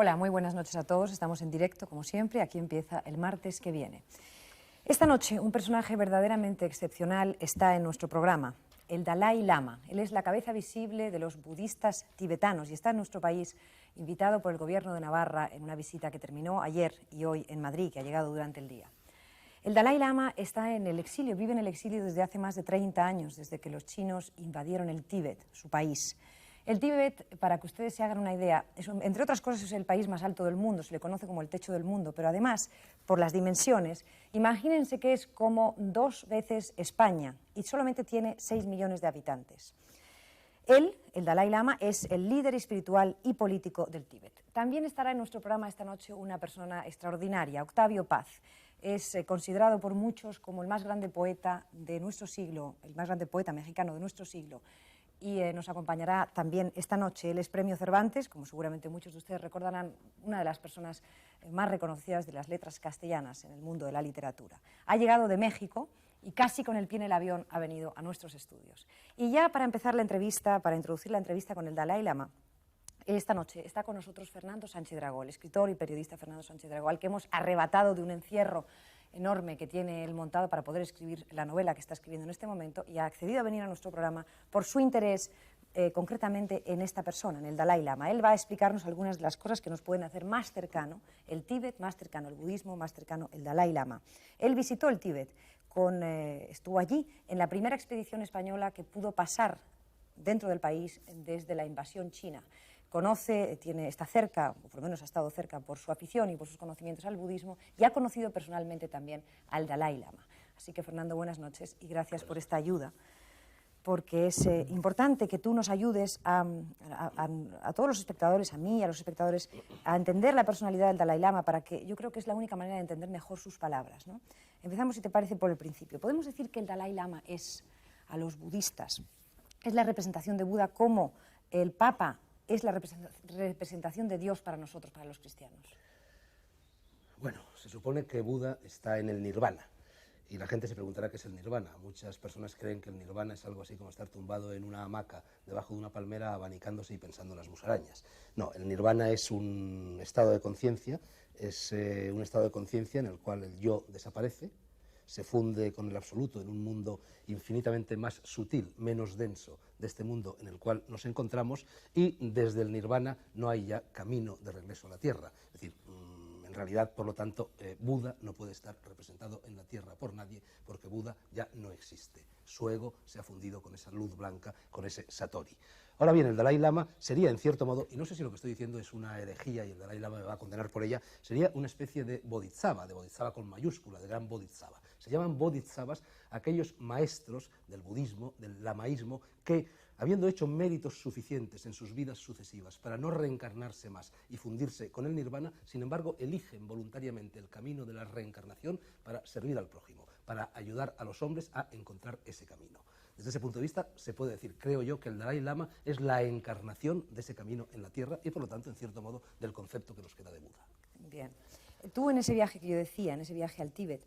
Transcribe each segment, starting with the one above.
Hola, muy buenas noches a todos. Estamos en directo, como siempre. Aquí empieza el martes que viene. Esta noche, un personaje verdaderamente excepcional está en nuestro programa, el Dalai Lama. Él es la cabeza visible de los budistas tibetanos y está en nuestro país, invitado por el Gobierno de Navarra en una visita que terminó ayer y hoy en Madrid, que ha llegado durante el día. El Dalai Lama está en el exilio, vive en el exilio desde hace más de 30 años, desde que los chinos invadieron el Tíbet, su país. El Tíbet, para que ustedes se hagan una idea, entre otras cosas es el país más alto del mundo, se le conoce como el techo del mundo, pero además, por las dimensiones, imagínense que es como 2 veces España y solamente tiene 6 millones de habitantes. Él, el Dalai Lama, es el líder espiritual y político del Tíbet. También estará en nuestro programa esta noche una persona extraordinaria, Octavio Paz. Es considerado por muchos como el más grande poeta de nuestro siglo, el más grande poeta mexicano de nuestro siglo. Y nos acompañará también esta noche. Él es Premio Cervantes, como seguramente muchos de ustedes recordarán, una de las personas más reconocidas de las letras castellanas en el mundo de la literatura. Ha llegado de México y casi con el pie en el avión ha venido a nuestros estudios. Y ya para empezar la entrevista, para introducir la entrevista con el Dalai Lama, esta noche está con nosotros Fernando Sánchez Dragó, el escritor y periodista Fernando Sánchez Dragó, al que hemos arrebatado de un encierro enorme que tiene él montado para poder escribir la novela que está escribiendo en este momento, y ha accedido a venir a nuestro programa por su interés concretamente en esta persona, en el Dalai Lama. Él va a explicarnos algunas de las cosas que nos pueden hacer más cercano el Tíbet, más cercano el budismo, más cercano el Dalai Lama. Él visitó el Tíbet, estuvo allí en la primera expedición española que pudo pasar dentro del país desde la invasión china. Está cerca, o por lo menos ha estado cerca por su afición y por sus conocimientos al budismo, y ha conocido personalmente también al Dalai Lama. Así que, Fernando, buenas noches y gracias por esta ayuda, porque es importante que tú nos ayudes a todos los espectadores, a mí y a los espectadores, a entender la personalidad del Dalai Lama, para que yo creo que es la única manera de entender mejor sus palabras, ¿no? Empezamos, si te parece, por el principio. Podemos decir que el Dalai Lama es, a los budistas, es la representación de Buda, como el Papa es la representación de Dios para nosotros, para los cristianos. Bueno, se supone que Buda está en el nirvana, y la gente se preguntará qué es el nirvana. Muchas personas creen que el nirvana es algo así como estar tumbado en una hamaca debajo de una palmera, abanicándose y pensando en las musarañas. No, el nirvana es un estado de conciencia, un estado de conciencia en el cual el yo desaparece, se funde con el absoluto en un mundo infinitamente más sutil, menos denso de este mundo en el cual nos encontramos, y desde el nirvana no hay ya camino de regreso a la tierra. Es decir, en realidad, por lo tanto, Buda no puede estar representado en la tierra por nadie, porque Buda ya no existe. Su ego se ha fundido con esa luz blanca, con ese Satori. Ahora bien, el Dalai Lama sería, en cierto modo, y no sé si lo que estoy diciendo es una herejía y el Dalai Lama me va a condenar por ella, sería una especie de bodhisattva con mayúscula, de gran bodhisattva. Se llaman bodhisattvas aquellos maestros del budismo, del lamaísmo, que, habiendo hecho méritos suficientes en sus vidas sucesivas para no reencarnarse más y fundirse con el nirvana, sin embargo, eligen voluntariamente el camino de la reencarnación para servir al prójimo, para ayudar a los hombres a encontrar ese camino. Desde ese punto de vista, se puede decir, creo yo, que el Dalai Lama es la encarnación de ese camino en la tierra y, por lo tanto, en cierto modo, del concepto que nos queda de Buda. Bien. Tú, en ese viaje que yo decía, en ese viaje al Tíbet,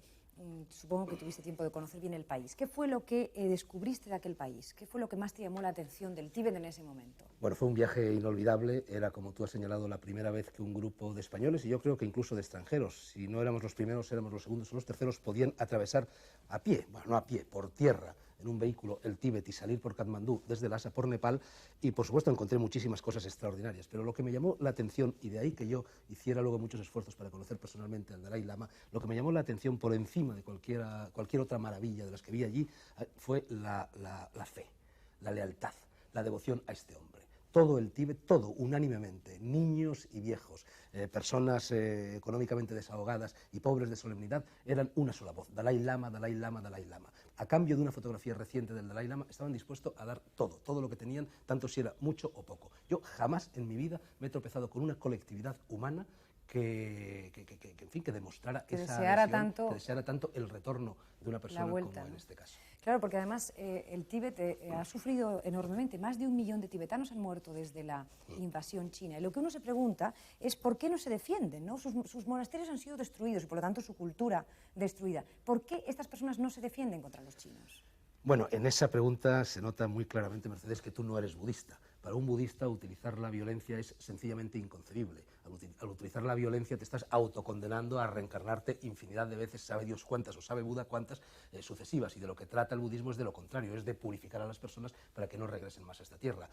supongo que tuviste tiempo de conocer bien el país. ¿Qué fue lo que descubriste de aquel país? ¿Qué fue lo que más te llamó la atención del Tíbet en ese momento? Bueno, fue un viaje inolvidable. Era, como tú has señalado, la primera vez que un grupo de españoles, y yo creo que incluso de extranjeros, si no éramos los primeros, éramos los segundos o los terceros, podían atravesar a pie, bueno, no a pie, por tierra, en un vehículo, el Tíbet, y salir por Katmandú, desde Lhasa por Nepal, y por supuesto encontré muchísimas cosas extraordinarias, pero lo que me llamó la atención, y de ahí que yo hiciera luego muchos esfuerzos para conocer personalmente al Dalai Lama, lo que me llamó la atención por encima de cualquier otra maravilla de las que vi allí, fue la fe, la lealtad, la devoción a este hombre. Todo el Tíbet, todo, unánimemente, niños y viejos, personas económicamente desahogadas y pobres de solemnidad, eran una sola voz: Dalai Lama, Dalai Lama, Dalai Lama. A cambio de una fotografía reciente del Dalai Lama, estaban dispuestos a dar todo, todo lo que tenían, tanto si era mucho o poco. Yo jamás en mi vida me he tropezado con una colectividad humana que demostrara que esa deseara adhesión, tanto, que deseara tanto el retorno de una persona como en este caso. Claro, porque además el Tíbet ha sufrido enormemente. Más de 1 millón de tibetanos han muerto desde la invasión china. Y lo que uno se pregunta es por qué no se defienden, ¿no? Sus monasterios han sido destruidos y, por lo tanto, su cultura destruida. ¿Por qué estas personas no se defienden contra los chinos? Bueno, en esa pregunta se nota muy claramente, Mercedes, que tú no eres budista, Para un budista utilizar la violencia es sencillamente inconcebible. Al utilizar la violencia te estás autocondenando a reencarnarte infinidad de veces, sabe Dios cuántas o sabe Buda cuántas sucesivas, y de lo que trata el budismo es de lo contrario, es de purificar a las personas para que no regresen más a esta tierra.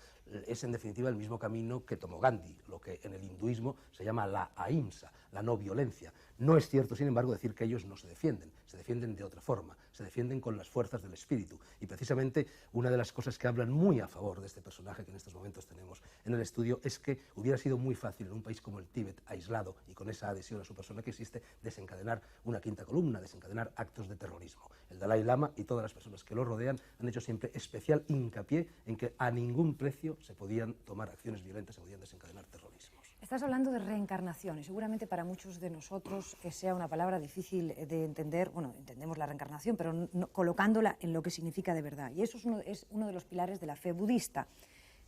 Es en definitiva el mismo camino que tomó Gandhi, lo que en el hinduismo se llama la ahimsa, la no violencia. No es cierto, sin embargo, decir que ellos no se defienden de otra forma, se defienden con las fuerzas del espíritu, y precisamente una de las cosas que hablan muy a favor de este personaje que en estos momentos tenemos en el estudio es que hubiera sido muy fácil en un país como el Tíbet, aislado y con esa adhesión a su persona que existe, desencadenar una quinta columna, desencadenar actos de terrorismo. El Dalai Lama y todas las personas que lo rodean han hecho siempre especial hincapié en que a ningún precio se podían tomar acciones violentas, se podían desencadenar terrorismos. Estás hablando de reencarnación y seguramente para muchos de nosotros sea una palabra difícil de entender. Bueno, entendemos la reencarnación, pero no, colocándola en lo que significa de verdad. Y eso es uno de los pilares de la fe budista.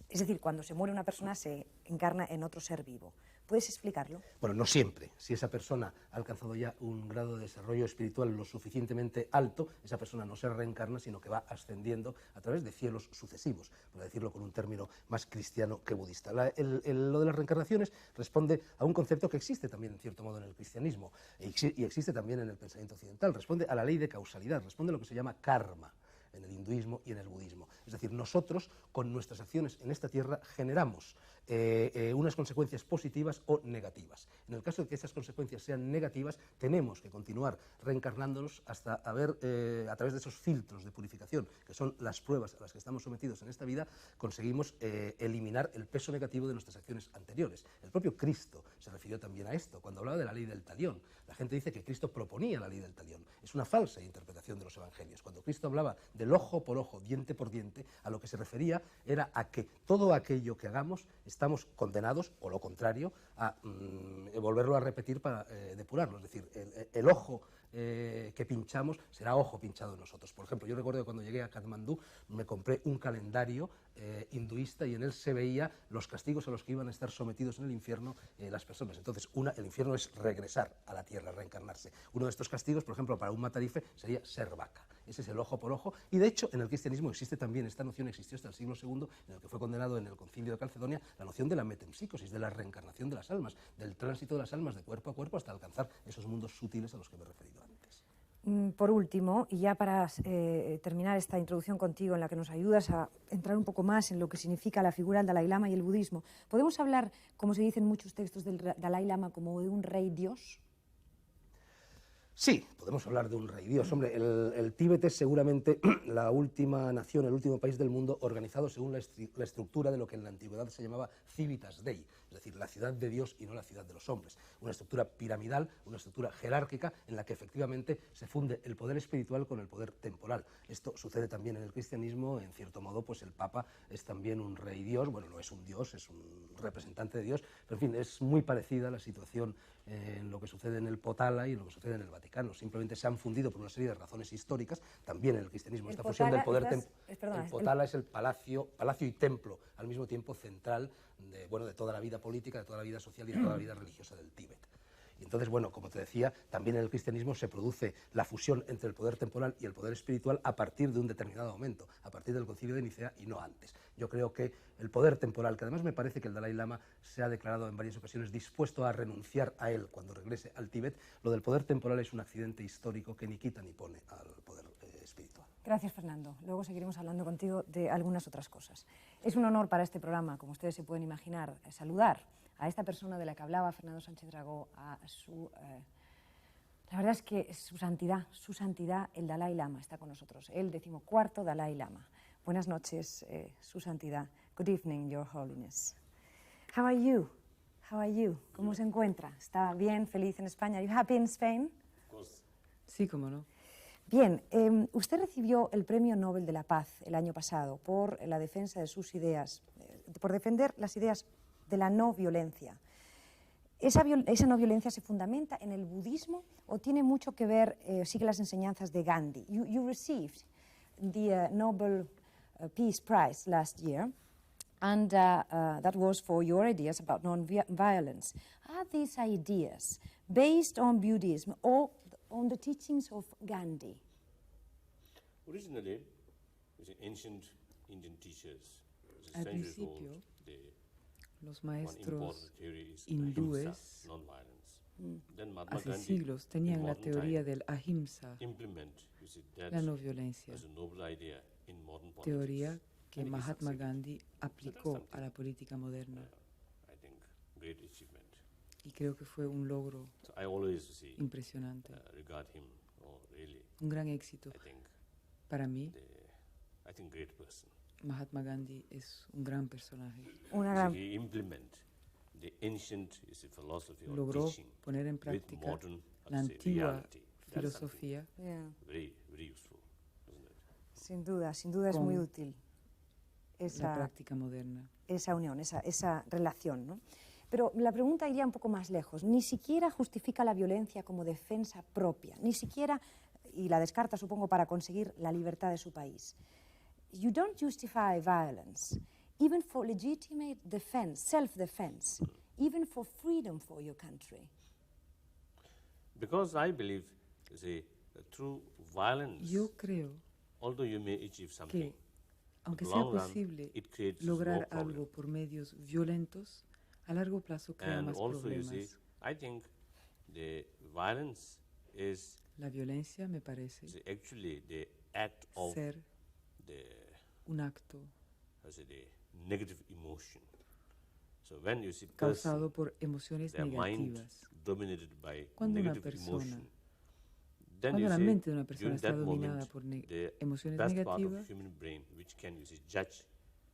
Es decir, cuando se muere una persona se encarna en otro ser vivo. ¿Puedes explicarlo? Bueno, no siempre. Si esa persona ha alcanzado ya un grado de desarrollo espiritual lo suficientemente alto, esa persona no se reencarna, sino que va ascendiendo a través de cielos sucesivos, para decirlo con un término más cristiano que budista. Lo de las reencarnaciones responde a un concepto que existe también, en cierto modo, en el cristianismo y existe también en el pensamiento occidental. Responde a la ley de causalidad, responde a lo que se llama karma en el hinduismo y en el budismo. Es decir, nosotros, con nuestras acciones en esta tierra, generamos unas consecuencias positivas o negativas. En el caso de que esas consecuencias sean negativas, tenemos que continuar reencarnándonos hasta haber, a través de esos filtros de purificación, que son las pruebas a las que estamos sometidos en esta vida, conseguimos eliminar el peso negativo de nuestras acciones anteriores. El propio Cristo se refirió también a esto, cuando hablaba de la ley del talión. La gente dice que Cristo proponía la ley del talión. Es una falsa interpretación de los evangelios. Cuando Cristo hablaba del ojo por ojo, diente por diente, a lo que se refería era a que todo aquello que hagamos estamos condenados, o lo contrario, a volverlo a repetir para depurarlo. Es decir, el ojo que pinchamos será ojo pinchado en nosotros. Por ejemplo, yo recuerdo que cuando llegué a Katmandú me compré un calendario hinduista y en él se veía los castigos a los que iban a estar sometidos en el infierno las personas. Entonces, el infierno es regresar a la tierra, reencarnarse. Uno de estos castigos, por ejemplo, para un matarife sería ser vaca. Ese es el ojo por ojo, y de hecho en el cristianismo existe también, esta noción existió hasta el siglo II, en el que fue condenado en el concilio de Calcedonia, la noción de la metempsicosis, de la reencarnación de las almas, del tránsito de las almas de cuerpo a cuerpo hasta alcanzar esos mundos sutiles a los que me he referido antes. Por último, y ya para terminar esta introducción contigo en la que nos ayudas a entrar un poco más en lo que significa la figura del Dalai Lama y el budismo, ¿podemos hablar, como se dice en muchos textos del Dalai Lama, como de un rey dios? Sí, podemos hablar de un rey dios. Hombre, el Tíbet es seguramente la última nación, el último país del mundo organizado según la estructura de lo que en la antigüedad se llamaba Civitas Dei, es decir, la ciudad de Dios y no la ciudad de los hombres. Una estructura piramidal, una estructura jerárquica en la que efectivamente se funde el poder espiritual con el poder temporal. Esto sucede también en el cristianismo, en cierto modo, pues el Papa es también un rey dios, bueno, no es un dios, es un representante de Dios, pero en fin, es muy parecida la situación en lo que sucede en el Potala y en lo que sucede en el Vaticano. Simplemente se han fundido por una serie de razones históricas, también en el cristianismo. Esta fusión del poder el Potala es el palacio y templo al mismo tiempo central de toda la vida política, de toda la vida social y de toda la vida religiosa del Tíbet. Y entonces, bueno, como te decía, también en el cristianismo se produce la fusión entre el poder temporal y el poder espiritual a partir de un determinado momento, a partir del Concilio de Nicea y no antes. Yo creo que el poder temporal, que además me parece que el Dalai Lama se ha declarado en varias ocasiones dispuesto a renunciar a él cuando regrese al Tíbet, lo del poder temporal es un accidente histórico que ni quita ni pone al poder espiritual. Gracias, Fernando. Luego seguiremos hablando contigo de algunas otras cosas. Es un honor para este programa, como ustedes se pueden imaginar, saludar a esta persona de la que hablaba Fernando Sánchez Dragó, a su... la verdad es que su santidad, el Dalai Lama, está con nosotros, el 14º Dalai Lama. Buenas noches, su santidad. Good evening, Your Holiness. How are you? How are you? ¿Cómo se encuentra? ¿Está bien, feliz en España? Are you happy in Spain? Sí, cómo no. Bien, usted recibió el Premio Nobel de la Paz el año pasado por la defensa de sus ideas, por defender las ideas de la no violencia. ¿Esa no violencia se fundamenta en el budismo o tiene mucho que ver, sigue las enseñanzas de Gandhi? You received the Nobel Peace Prize last year, and that was for your ideas about non-violence. Are these ideas based on Buddhism or on the teachings of Gandhi? Originally, it's ancient Indian teachers. Al principio, los one maestros important theory is hindúes ahimsa, non-violence. Then Mahatma hace Gandhi, siglos in tenían la modern teoría time, del ahimsa, implement, you see, that la no violencia, as a noble idea in modern politics. teoría que And he Mahatma succeeded. Gandhi aplicó a la política moderna. I think great achievement. Y creo que fue un logro So I always see, impresionante, regard him, really, un gran éxito. I think, Para mí, great person. Mahatma Gandhi es un gran personaje. Una So gran he implement the ancient philosophy or Logró teaching poner en with práctica modern la antigua reality. That is something filosofía Yeah. very, very useful, isn't it? Sin duda es Con muy útil la esa, práctica moderna. esa unión, esa relación, ¿no? Pero la pregunta iría un poco más lejos. Ni siquiera justifica la violencia como defensa propia, ni siquiera, y la descarta supongo para conseguir la libertad de su país. You don't justify violence, even for legitimate defense, self-defense, even for freedom for your country. Because I believe, you see, through violence, Yo creo although you may achieve something, que, aunque in the sea long run, posible it creates lograr more problem. algo por medios violentos, a largo plazo crea And más also, you see, problemas. I think the violence is La violencia me parece actually the act of ser the, un acto the negative emotion. So when you see causado person, por emociones their mind negativas. dominated by Cuando una negative persona, emotion, then cuando you la see, mente de una persona during está that dominada moment, por the emociones best part of negativas, human brain, which can you see, judge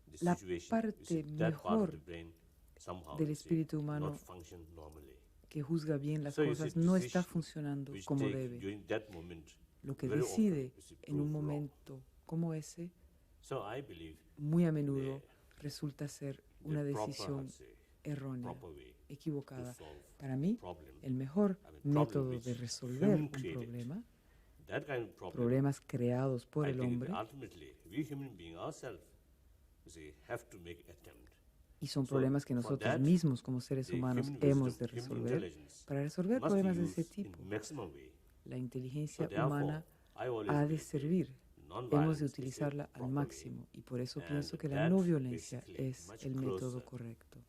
the la situation, you see, parte that part of the mejor brain somehow del you see, espíritu humano not function normally. que juzga bien las So you cosas see, no está decision funcionando which como take debe. during that moment, Lo que very decide often, you see, en un prove wrong. momento como ese, So I believe muy a menudo resulta ser una the proper, decisión errónea, proper way equivocada. to solve Para mí, problem. el mejor problem método which de resolver human un created. problema, That kind of problem, problemas creados por I el think hombre, ultimately we human beings ourselves, you see, have to make attempt. y son So, problemas que for nosotros that, mismos como seres the humanos human hemos de wisdom, human resolver. intelligence Para resolver must be problemas de ese used tipo, in maximum way. la inteligencia So therefore, humana I always ha de believe servir. non-violence Hemos is de a utilizarla al proper way, máximo y por eso pienso que la that no violencia basically es much el método closer, correcto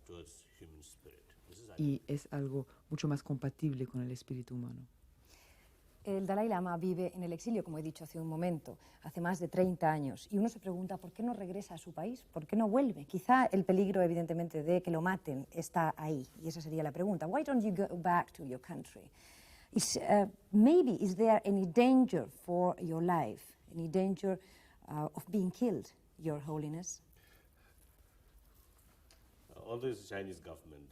towards human spirit. This is, I y es algo mucho más compatible con el espíritu humano. El Dalai Lama vive en el exilio, como he dicho hace un momento, hace más de 30 años. Y uno se pregunta, ¿por qué no regresa a su país? ¿Por qué no vuelve? Quizá el peligro, evidentemente, de que lo maten está ahí. Y esa sería la pregunta. Why don't you go back to your country? Maybe, is there any danger for your life? Any danger of being killed, Your Holiness? although the Chinese government,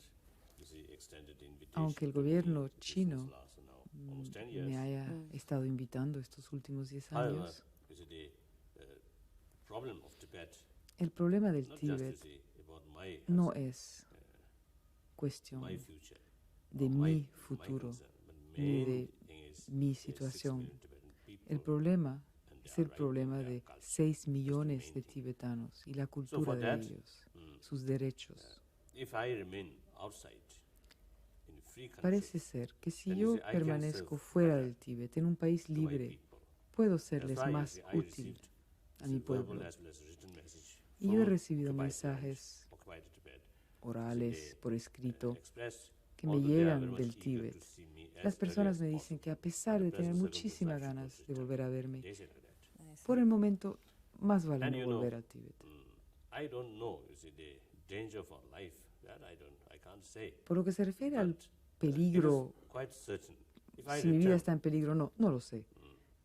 you see, extended the invitation Aunque el to me, gobierno this chino was last now almost 10 years. me haya estado invitando estos últimos 10 However, años, you see, the problem of Tibet, el problema del not just, you Tíbet see, about my, no es cuestión my future, de or mi my futuro concern, but ni main de thing is mi the 6 situación. million Tibetan people El problema and es their el right problema and their de culture. 6 millones main de thing. tibetanos y la So cultura for de that, ellos, sus derechos. if I remain outside in a free country, Parece ser que si then you yo see, I can permanezco serve fuera better del Tíbet, en un país to my libre, people. puedo That's serles why, you más see, I útil received a mi verbal pueblo. as well as written message Y yo he from recibido occupied mensajes land, occupied Tibet, orales, por escrito, express que me although they are llegan very much del eager Tíbet. to see me as Las personas early me as dicen que possible. a pesar de Under tener present muchísimas circumstances, ganas should de return. volver a verme, They say like that. por el momento más vale And no you know, volver al Tíbet. I don't know, you see, the danger for life, that I can't say. Por lo que se refiere al But, peligro, it is quite certain. If I si mi vida return, está en peligro, no, no lo sé.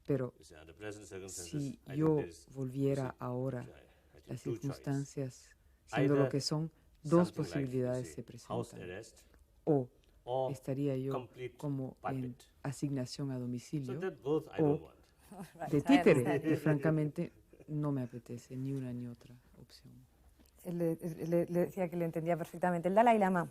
Pero you see, under present circumstances, si I think yo there is, volviera ahora, I think las two choices. circunstancias, siendo Either lo que son, dos something like, posibilidades you se see, house presentan. arrest, O or estaría yo complete como en puppet. asignación a So domicilio that both I o don't want. de títere. Y francamente no me apetece ni una ni otra opción. Le decía que le entendía perfectamente. El Dalai Lama,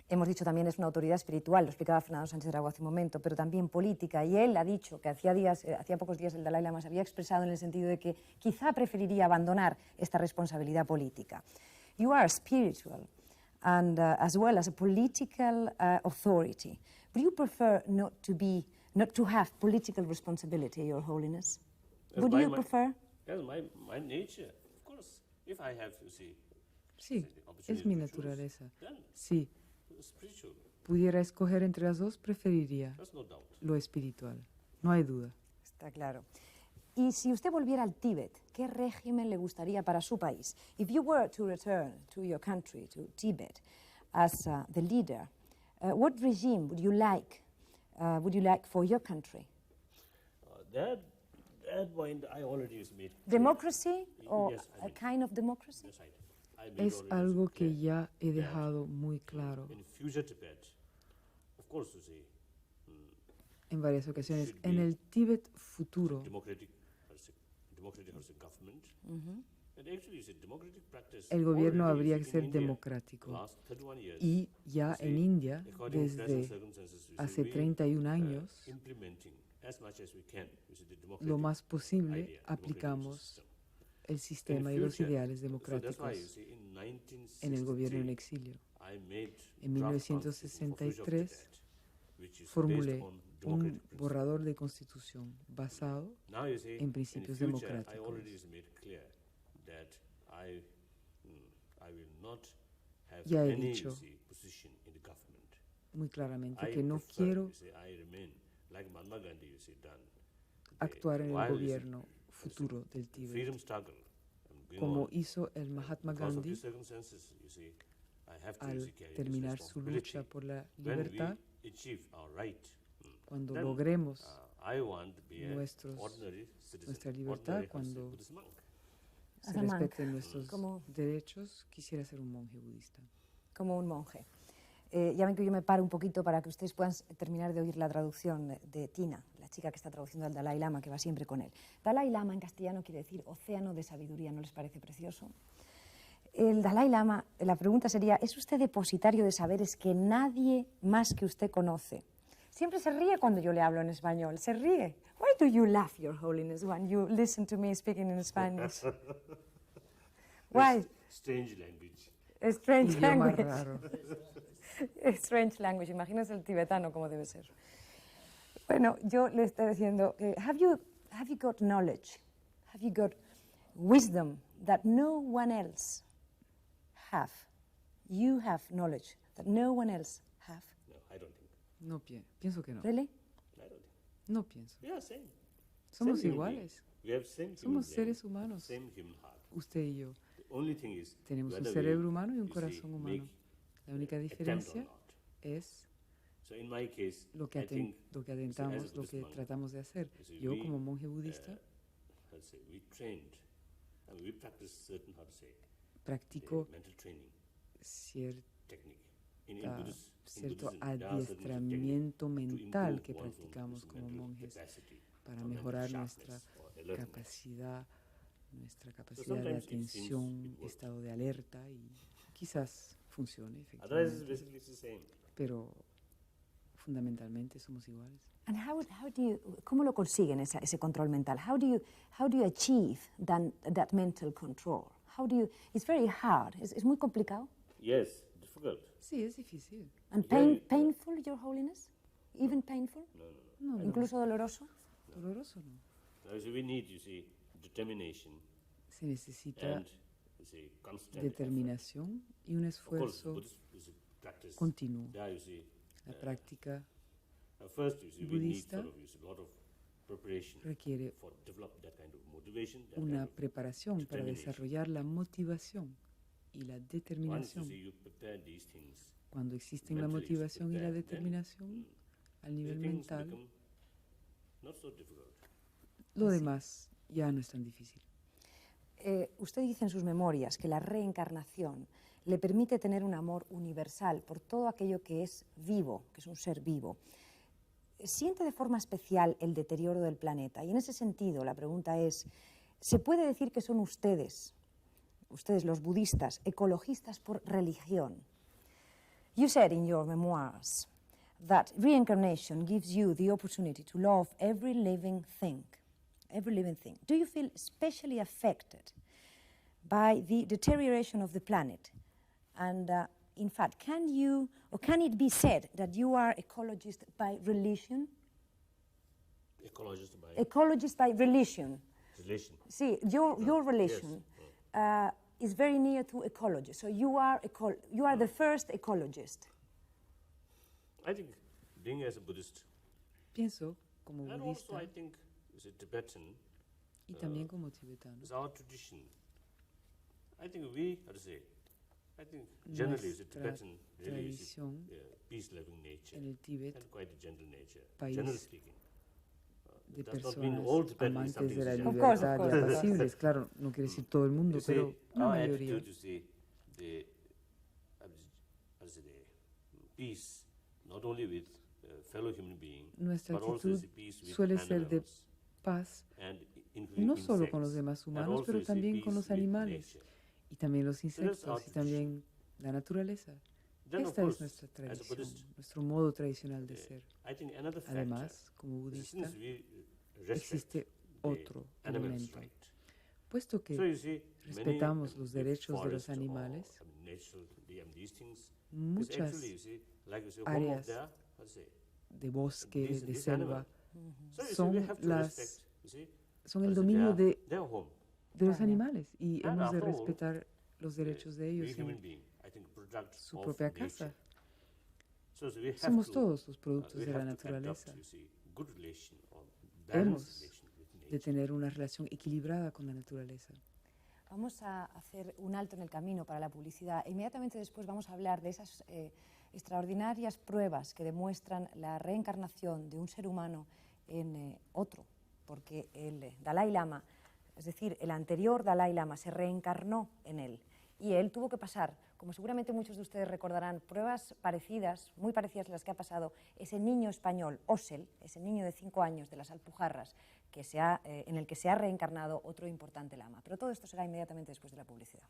hemos dicho también, es una autoridad espiritual, lo explicaba Fernando Sánchez Dragó hace un momento, pero también política. Y él ha dicho que hacía pocos días el Dalai Lama se había expresado en el sentido de que quizá preferiría abandonar esta responsabilidad política. You are spiritual and as well as a political authority. Would you prefer not to have political responsibility, Your Holiness? That's Would my you mi- prefer? That's my nature, of course. If I have, you see, Sí, the opportunity es mi to choose, naturaleza. then Sí, spiritual, pudiera escoger entre las dos, preferiría there's no doubt. lo espiritual. No hay duda. Está claro. Y si usted volviera al Tíbet, ¿qué régimen le gustaría para su país? If you were to return to your country, to Tibet, as the leader, what regime would you like for your country? That point I already made clear. Democracy or Yes, I a mean, 'kind of democracy? yes, I made Es already algo que clear ya he that dejado muy claro in future Tibet, of course, you see, en varias ocasiones. should En be el Tíbet futuro, democratic government. And actually, you see, democratic practice el gobierno already, habría you que see, ser in India, democrático. last 31 years, Y ya you en see, India, according to present desde circumstances, you see, hace we, 31 años, implementing as much as we can, you see, the lo democratic más posible, idea, democratic aplicamos system. el sistema y los future, ideales So that's why, you democráticos see, in en el gobierno en 1963, exilio. I made En draft constitution for future of 1963 Tibet, which is formulé based on un democratic principles. borrador de constitución basado Now you see, en principios in future, I democráticos. already made clear that I will not have Ya he any dicho position in the government. muy claramente I que no prefer, quiero you see, I remain like Mahatma Gandhi, you see, done. actuar en el While, you see, gobierno futuro del the Tíbet, freedom struggle going como on, hizo el Mahatma because of Gandhi these circumstances, you see, I have to, you al see, carry this terminar su lucha responsibility. por la When libertad. we achieve our right, Cuando then, logremos I want to be nuestros- an ordinary citizen, nuestra libertad, ordinary cuando Buddhist monk. se As a monk, respeten nuestros como- derechos, quisiera ser un monje budista. Como un monje. Ya ven que yo me paro un poquito para que ustedes puedan terminar de oír la traducción de Tina, la chica que está traduciendo al Dalai Lama, que va siempre con él. Dalai Lama en castellano quiere decir océano de sabiduría, ¿no les parece precioso? El Dalai Lama, la pregunta sería, ¿es usted depositario de saberes que nadie más que usted conoce? Siempre se ríe cuando yo le hablo en español, se ríe. Why do you laugh, Your Holiness, when you listen to me speaking in Spanish? Why? Strange language. A strange Idioma language. raro. Strange language, imagínese el tibetano como debe ser. Bueno, yo le estoy diciendo, have you got knowledge? Have you got wisdom that no one else have? You have knowledge that no one else have. No, I don't think. No pienso que no. Really? I don't think. No pienso. Yeah, same. Somos Same human iguales. being. We have same human Somos brain, seres humanos. same human heart. Usted y yo. The only thing is Tenemos un whether cerebro we, humano y un you see, corazón humano. make La única attempt or diferencia not. es So in my case, lo que, I think, lo que you see, as a atentamos, lo Buddhist que monk, tratamos de hacer. you see, Yo we, como monje budista how to say, we trained, I mean, we practice certain, how to say, practico mental training cierta technique. In Buddhist, cierto Buddhism, there are certain adiestramiento techniques to mental improve que one's own practicamos como mental monjes capacity, para or mental mejorar sharpness nuestra or alertness. capacidad de sometimes it seems atención, it works. estado de alerta y quizás funcione Otherwise, it's efectivamente, basically it's the same. pero fundamentalmente somos iguales. And how do you, ¿cómo lo consiguen ese control mental? How do you achieve that mental control? It's very hard. Es muy complicado. Yes, difficult. Sí, es difícil. And Yeah, painful, Your Holiness? Even painful? No, Incluso doloroso? doloroso no. So we need, you see, determination Se necesita and, you see, constant determinación y un effort. Of course, esfuerzo Buddhist is a practice. continuo. There, you see, La práctica first, you see, we need budista sort of, you see, a lot of preparation requiere for develop that kind of motivation, that una kind of preparación para determination. desarrollar la motivación y la Once you determinación. see you prepare these things, Cuando existen la mentally, motivación y la then, determinación al nivel things mental, become not so difficult. lo demás ya no es tan difícil. Usted dice en sus memorias que la reencarnación le permite tener un amor universal por todo aquello que es vivo, que es un ser vivo. ¿Siente de forma especial el deterioro del planeta? Y en ese sentido, la pregunta es, ¿se puede decir que son ustedes los budistas, ecologistas por religión? You said in your memoirs that reincarnation gives you the opportunity to love every living thing. Every living thing. Do you feel especially affected by the deterioration of the planet? And in fact, can it be said that you are ecologist by religion? Ecologist by Ecologist by religion. relation. See, your religion is very near to ecology. So you are the first ecologist. I think being as a Buddhist, Pienso, como and also budista I think as a Tibetan, y también como tibetano, is our tradition. I think we, how to say, I think generally as a nuestra Tibetan really is tradición peace-loving nature en el Tíbet, and quite a gentle nature, país generally speaking. de It does not mean personas all Tibetans amantes something de la is gentle. course, libertad y apacibles. Claro, no quiere decir todo el mundo, You see, pero la our mayoría. attitude, you see, the, how to say, the peace, not only with fellow human beings, Nuestra but also actitud the peace with suele ser de animals paz, and no insects, solo con los demás and humanos, also pero you see también peace con los with animales nature. y también los that's insectos our y también la naturaleza. Then, of Esta es course, nuestra as a tradición, Buddhist, nuestro modo tradicional de ser. I think another factor Además, como is budista, since we respect existe the otro animal's elemento. right. Puesto So que you see, respetamos many, los derechos de los forest or, animales, natural, these things, is muchas actually, you see, like you say, home of áreas their, how to say, de bosque, these- de these selva, animals. So you see, son we have to las- respect, you see, son el as their- dominio de their home. los Claro. animales y And hemos de after all, respetar los derechos de We ellos human en being, I think, product su of propia nature. casa. So we have Somos to, todos los productos we de la have to adopt, naturaleza, you see, good relation or Hemos balanced relation with de nature. tener una relación equilibrada con la naturaleza. Vamos a hacer un alto en el camino para la publicidad. Inmediatamente después vamos a hablar de esas extraordinarias pruebas que demuestran la reencarnación de un ser humano en otro, porque el Dalai Lama, es decir, el anterior Dalai Lama se reencarnó en él y él tuvo que pasar, como seguramente muchos de ustedes recordarán, pruebas parecidas, muy parecidas a las que ha pasado ese niño español, Osel, ese niño de 5 años de las Alpujarras, en el que se ha reencarnado otro importante lama. Pero todo esto será inmediatamente después de la publicidad.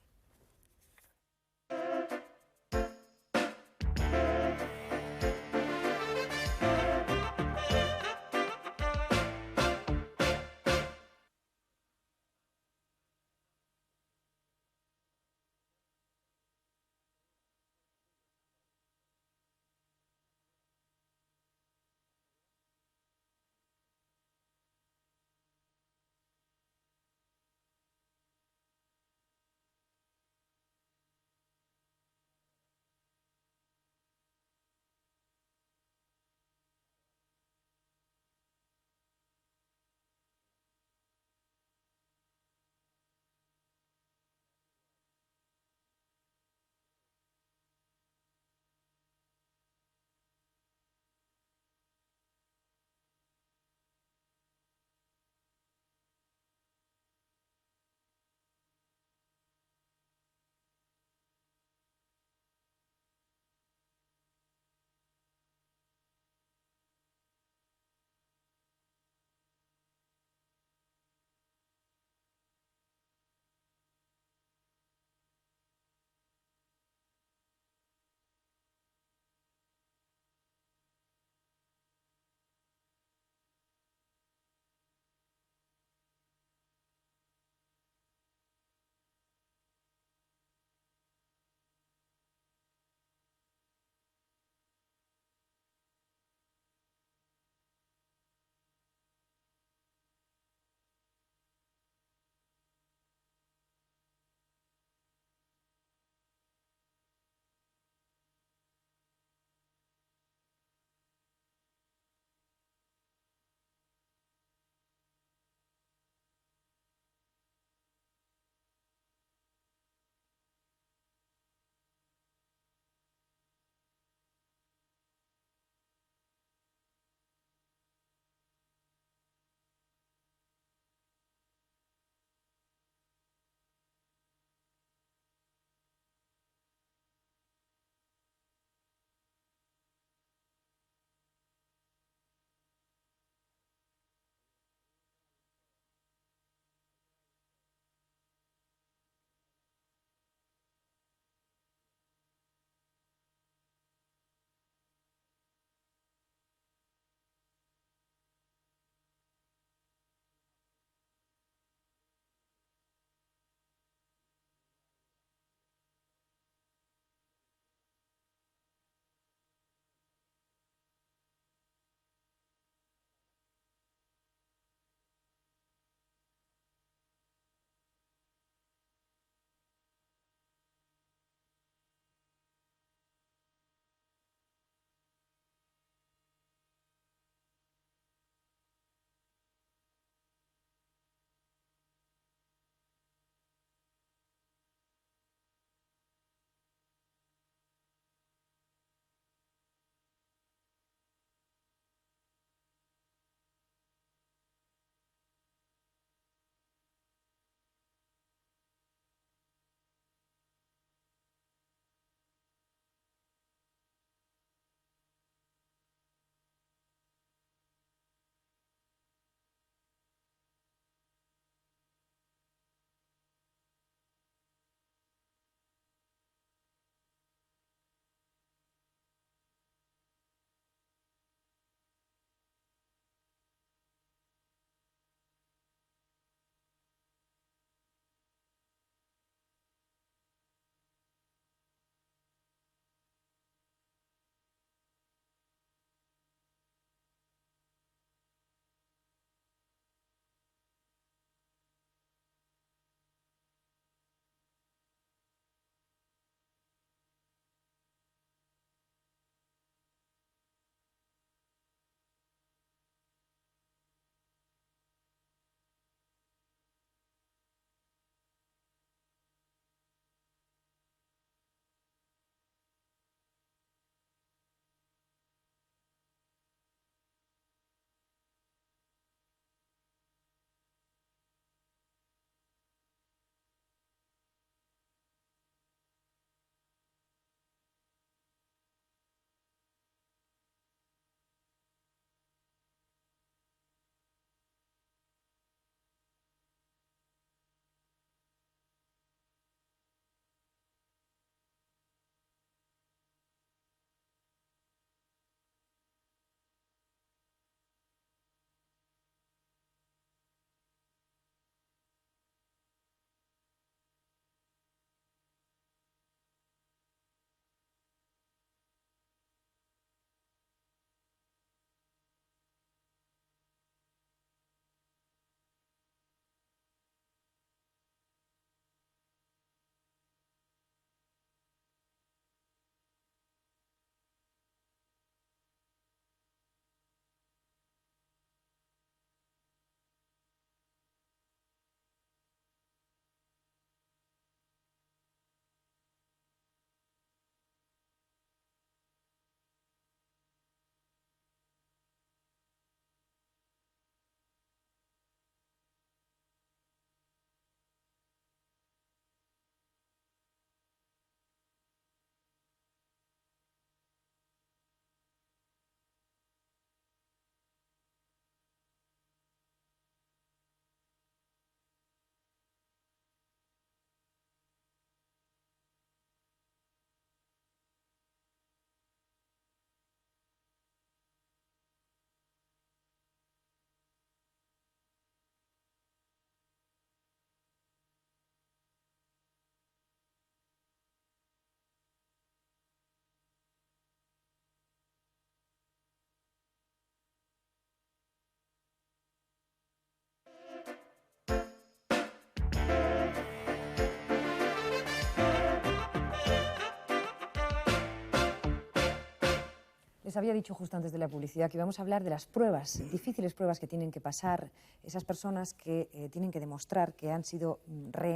Les había dicho justo antes de la publicidad que íbamos a hablar de las pruebas, difíciles pruebas que tienen que pasar esas personas que tienen que demostrar que han sido,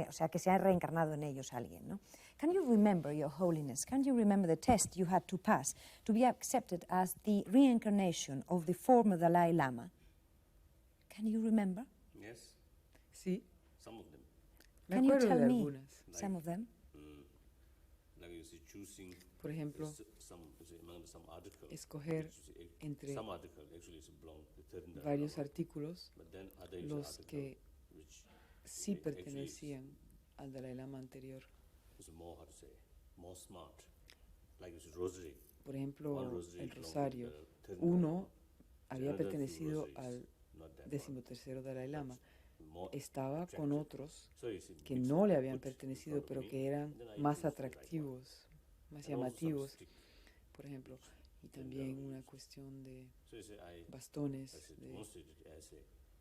o sea, que se ha reencarnado en ellos alguien, ¿no? Can you remember, Your Holiness, can you remember the test you had to pass to be accepted as the reincarnation of the former Dalai Lama? Can you remember? Yes, Sí, some of them. me Can you acuerdo tell de me algunas. some of them? Like you see, choosing Por ejemplo, some, you see, among some article. escoger you see, entre some article actually is belong to third Dalai varios Lama, artículos but then other is los article que which sí actually pertenecían al Dalai Lama anterior. is more, how to say, more smart. Like it's rosary. Por One ejemplo, rosary el belong to rosario. the third Dalai Uno Lama. había Another few pertenecido rosaries, al not that one. 13º Dalai Lama. More Estaba con attractive. otros So you see, que mix no le it, habían put in pertenecido, front of pero me, que eran then I más choose the right one. atractivos, más And also some llamativos, stick. por ejemplo. Y también una cuestión de So you say, I bastones said, de- demonstrated as a,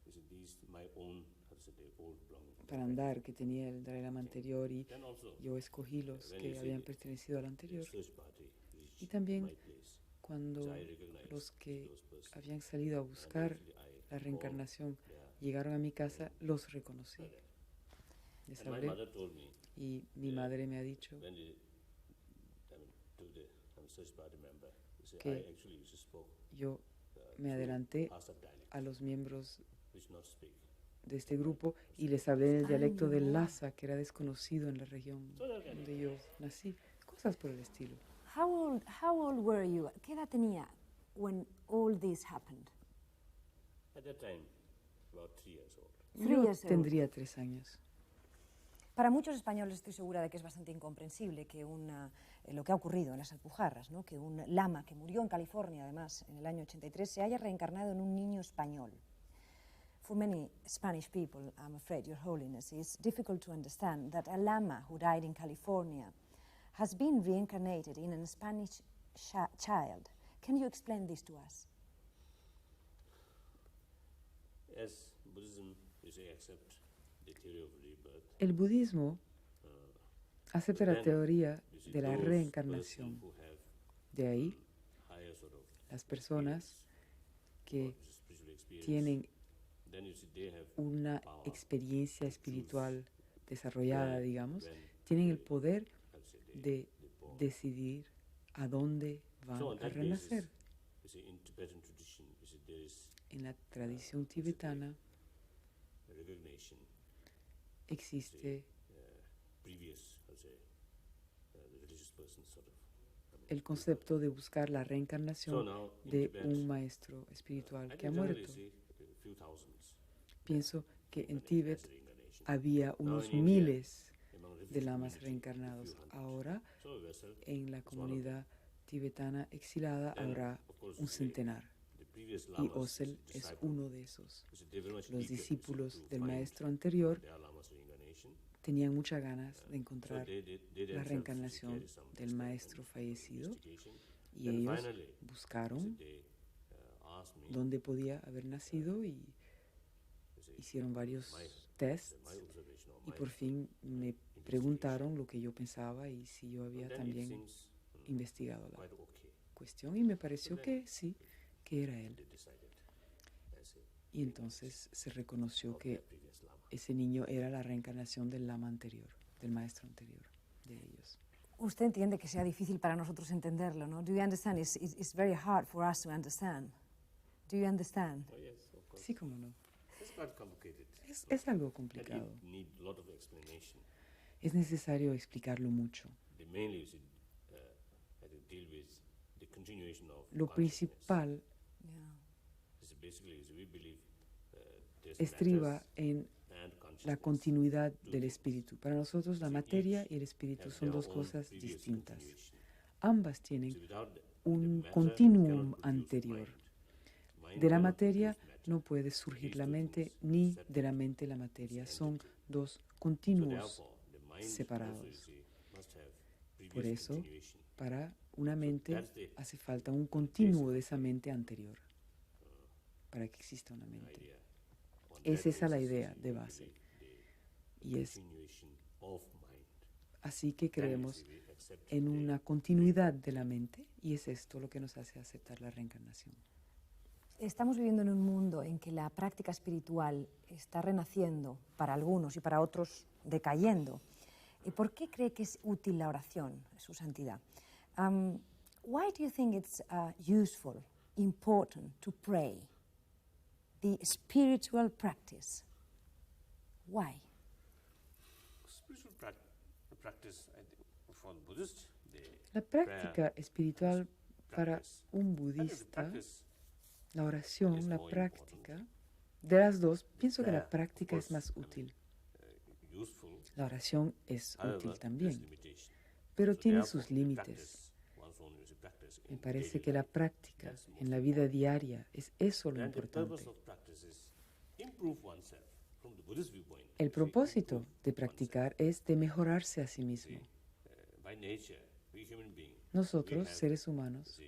you see, these my own, how to say, the old belonging. para andar que tenía el Dalai Lama anterior, y Then also, yo escogí los when que you see habían the pertenecido al anterior. search party reached Y también my place. cuando So I recognized los que those persons. habían salido a And buscar actually I la reencarnación their llegaron a mi casa, los reconocí. brother. Les And my hablé mother told me, y mi madre me ha dicho when the, to the search party member, you say, Que I actually just spoke yo me through adelanté Hausa dialect, a los miembros which not speak. de este grupo y les hablé en el Ay, dialecto del no. Lhasa, que era desconocido en la región donde yo nací. Cosas por el estilo. How old were you? ¿Qué edad tenía when all this happened? At that time, about 3 years old. 3 Yo years old. tendría 3 años. Para muchos españoles estoy segura de que es bastante incomprensible que lo que ha ocurrido en las Alpujarras, ¿no? Que un lama que murió en California, además, en el año 83, se haya reencarnado en un niño español. For many Spanish people, I'm afraid, Your Holiness, it's difficult to understand that a lama who died in California has been reincarnated in a Spanish child. Can you explain this to us? As Buddhism, you say, accept the theory of rebirth. El budismo acepta la teoría You see, de la those reencarnación. persons who have De ahí, higher sort of las personas que spiritual experience, tienen then you see they have una power experiencia espiritual desarrollada, when- digamos, when tienen el poder how to say, de born. decidir a dónde van So on a that renacer. basis, you see, in Tibetan tradition, you see, there is En la tradición tibetana a recognition, existe previous, how to say, the religious person sort of. el concepto de buscar la So reencarnación now in de Tibet, un maestro espiritual I que ha think generally, muerto. you see, a few thousands Pienso que en as Tíbet reincarnation. había unos in India, miles Among de refugee lamas community, reencarnados. a few hundred. Ahora, So a vessel, en la one of comunidad tibetana exilada, Then, habrá of course, un the- centenar. the previous Y lamas, Osel the es disciples, uno de esos. you see, they very much Los eager, you see, discípulos to del find maestro anterior their lamas reincarnation. tenían muchas ganas de So encontrar they la themselves reencarnación carry some del extent maestro and fallecido investigation. y Then ellos finally, you see, buscaron they asked me, dónde podía haber nacido y you see, hicieron varios my tests observation or y my por fin me preguntaron lo que yo pensaba y si yo había then it también seems investigado la quite okay. cuestión y me pareció que sí, que era él. They decided as a Y entonces se reconoció of their que previous lama. ese niño era la reencarnación del lama anterior, del maestro anterior de ellos. Usted entiende que sea difícil para nosotros entenderlo, ¿no? Do you understand? It's very hard for us to understand. Do you understand? Oh yes, of course. Sí, cómo no. It's quite complicated. Es algo And complicado. it need a lot of explanation. Es necesario explicarlo mucho. They mainly you see, had to deal with the continuation of Lo consciousness. principal Yeah. This is basically is we believe there's estriba matters en and la consciousness. continuidad del espíritu. Para nosotros la Sí, materia each y el espíritu have son their dos own cosas previous distintas. continuation. Ambas So tienen without un the matter continuum cannot produce anterior. mind. Mind De la cannot materia produce matter. no puede surgir These la two mente things ni separate. de la mente la materia. Son dos So continuos. therefore, the mind also, you separados. see, must have previous Por eso, continuation. para una mente that's the hace falta un continuo de esa mente anterior para que exista una mente. Idea. On Es that esa la basis, idea you see, de we base. believe the Y es continuation of mind. Así que then you creemos see we accept en una continuidad de la mente y es esto lo que nos hace aceptar la reencarnación. Estamos viviendo en un mundo en que la práctica espiritual está renaciendo para algunos y para otros decayendo. ¿Y por qué cree que es útil la oración, Su Santidad? Why do you think it's useful, important to pray? The spiritual practice. Why? spiritual practice, I think, for the Buddhist, La práctica espiritual para un budista, la oración, la práctica, de las dos, pienso que la práctica es más útil. La oración es útil también, pero tiene sus límites. Me parece que la práctica en la vida diaria es eso lo importante. El propósito de practicar es de mejorarse a sí mismo. Nosotros, seres humanos,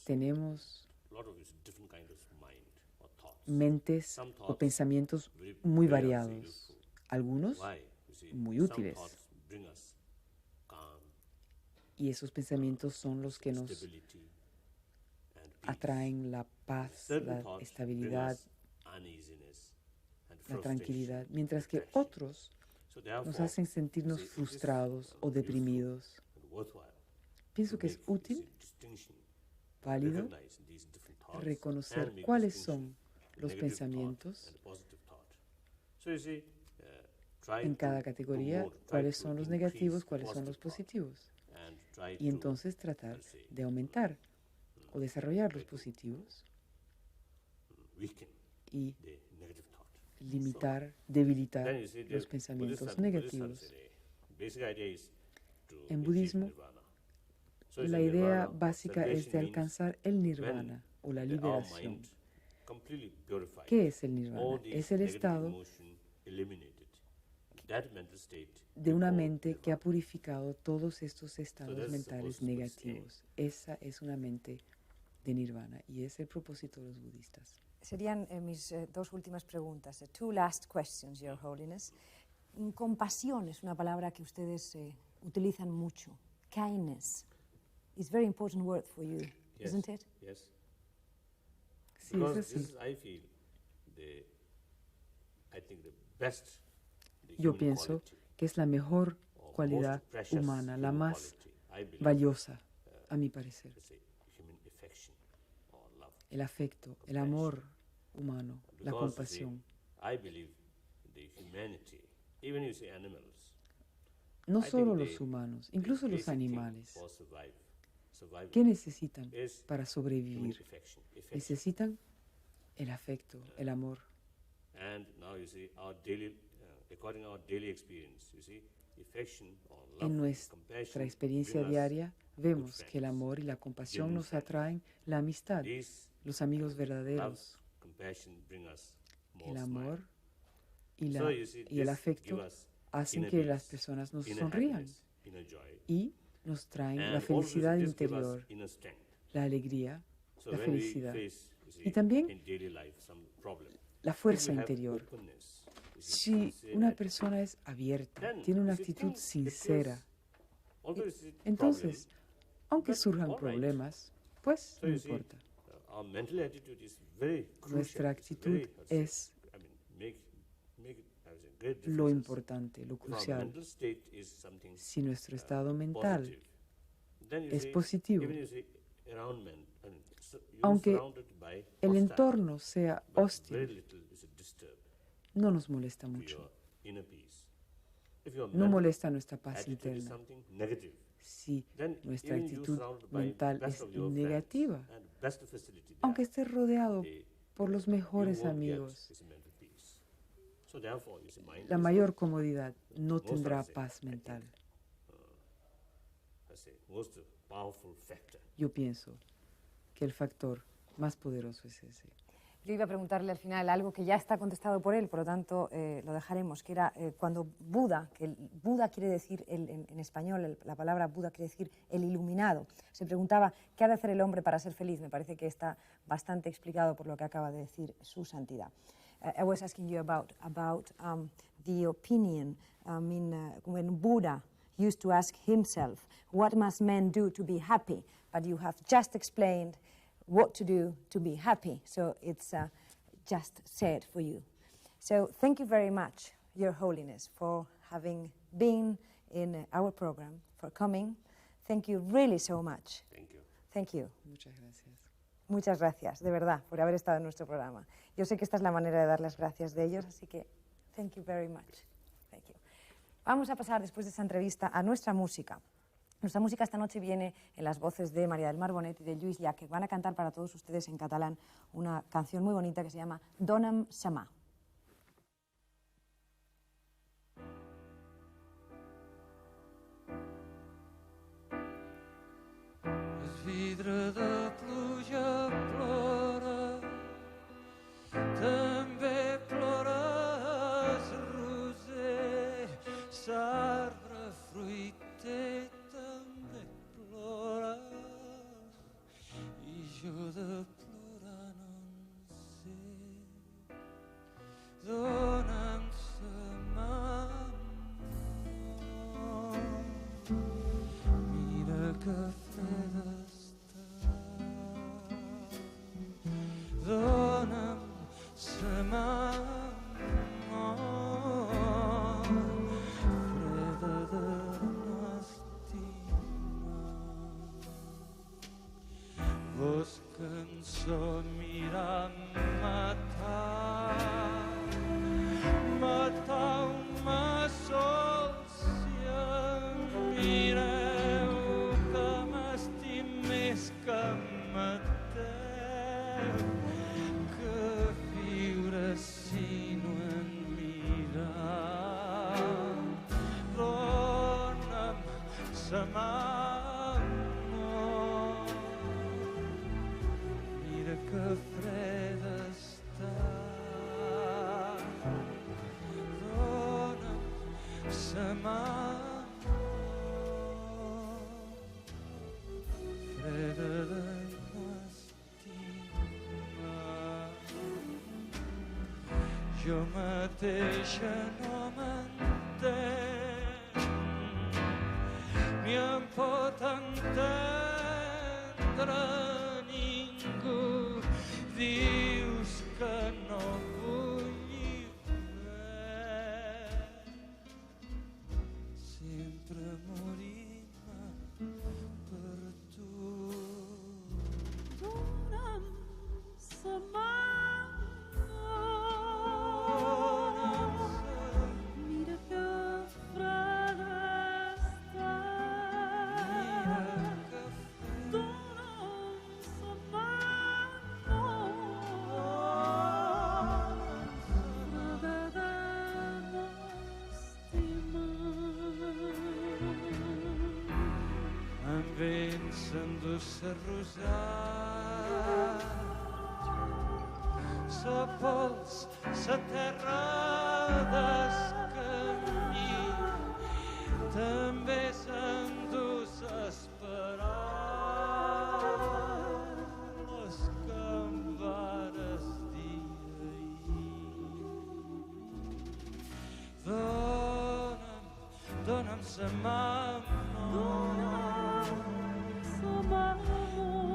tenemos mentes o pensamientos muy variados, algunos muy útiles. Y esos pensamientos son los que nos atraen la paz, la estabilidad, la tranquilidad, mientras que otros nos hacen sentirnos frustrados o deprimidos. Pienso que es útil, válido, reconocer cuáles son los pensamientos en cada categoría, cuáles son los negativos, cuáles son los positivos. Y entonces tratar de aumentar o desarrollar los positivos y limitar, debilitar los pensamientos negativos. En budismo, la idea básica es de alcanzar el nirvana o la liberación. ¿Qué es el nirvana? Es el estado de una mente que ha purificado todos estos estados mentales negativos. Esa es una mente de nirvana y es el propósito de los budistas. Serían mis dos últimas preguntas. Two last questions, Your Holiness. Compasión es una palabra que ustedes utilizan mucho. Kindness is a very important word for you, isn't it? Yes. Sí, es así. Yo pienso que es la mejor cualidad humana, la más valiosa, a mi parecer. El afecto, el amor humano, la compasión. No solo los humanos, incluso los animales. ¿Qué necesitan para sobrevivir? Necesitan el afecto, el amor. En nuestra experiencia diaria vemos que el amor y la compasión nos atraen la amistad, los amigos verdaderos. El amor y el afecto hacen que las personas nos sonrían y nos traen la felicidad interior, la alegría, la felicidad y también la fuerza interior. Si una persona es abierta, tiene una actitud sincera, entonces, aunque surjan problemas, pues no importa. Nuestra actitud es lo importante, lo crucial. Si nuestro estado mental es positivo, aunque el entorno sea hostil, no nos molesta mucho. No molesta nuestra paz interna. Si nuestra actitud mental es negativa, aunque esté rodeado por los mejores amigos, la mayor comodidad no tendrá paz mental. Yo pienso que el factor más poderoso es ese. Yo iba a preguntarle al final algo que ya está contestado por él, por lo tanto lo dejaremos, que era cuando Buda, que Buda quiere decir, en español la palabra Buda quiere decir el iluminado, se preguntaba qué ha de hacer el hombre para ser feliz. Me parece que está bastante explicado por lo que acaba de decir Su Santidad. I was asking you about the opinion, when Buddha used to ask himself, what must men do to be happy? But you have just explained what to do to be happy, so it's just said for you. So thank you very much, Your Holiness, for having been in our program, for coming. Thank you really so much. Thank you. Thank you. Muchas gracias. Muchas gracias, de verdad, por haber estado en nuestro programa. Yo sé que esta es la manera de dar las gracias de ellos, así que thank you very much. Thank you. Vamos a pasar después de esta entrevista a nuestra música. Nuestra música esta noche viene en las voces de María del Mar Bonet y de Lluís Llach, que van a cantar para todos ustedes en catalán una canción muy bonita que se llama Dona'm sa mà. Vidre de pluja plora, també plores, roser, l'arbre fruiter també plora, i jo de plorar no en sé. Dona'm sa mà, mira que freda està. Dona'm sa mà, freda de no estimar. Vos cançó mirant matar, matau-me sols si em mireu, que m'estim més que em mateu, que viure si no en mirar. Dona'm sa mà, mira que freda està. Dona'm sa mà, freda de no estimar. Jo mateixa no m'entenc, ni em pot entendre ningú. Dius que no vull fer, sempre morir-me per tu. Dona'm sa mà, mira que freda està. Dona'm sa mà, freda de no estimar. Amb vent s'endú-se rosat, sa pols, sa terra des camí, també s'endú-se esperar-les que em vares dir ahir. Dona'm sa mà,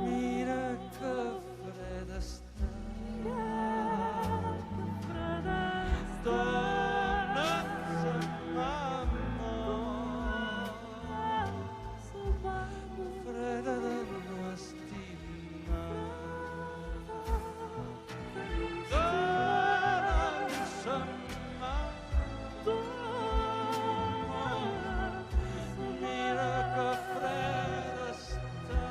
mira que freda està. Dona'm sa mà, freda de no estimar. Dona'm sa mà, mira que freda està.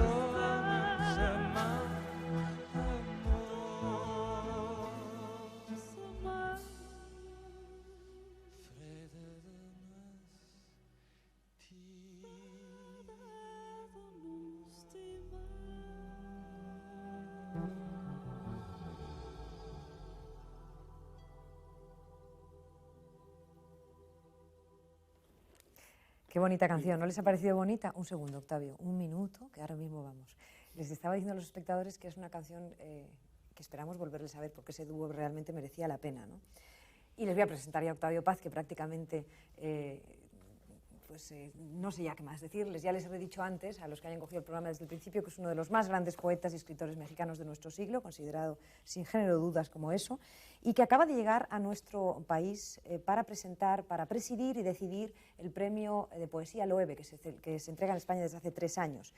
Dona'm sa mà, amor, freda de no Qué bonita canción, ¿no les ha parecido bonita? Un segundo, Octavio, un minuto, que ahora mismo vamos. Les estaba diciendo a los espectadores que es una canción que esperamos volverles a ver porque ese dúo realmente merecía la pena, ¿no? Y les voy a presentar ya a Octavio Paz, que prácticamente, no sé ya qué más decirles. Ya les he dicho antes, a los que hayan cogido el programa desde el principio, que es uno de los más grandes poetas y escritores mexicanos de nuestro siglo, considerado sin género de dudas como eso, y que acaba de llegar a nuestro país para presentar, para presidir y decidir el premio de poesía Loewe, que se entrega en España desde hace 3 años.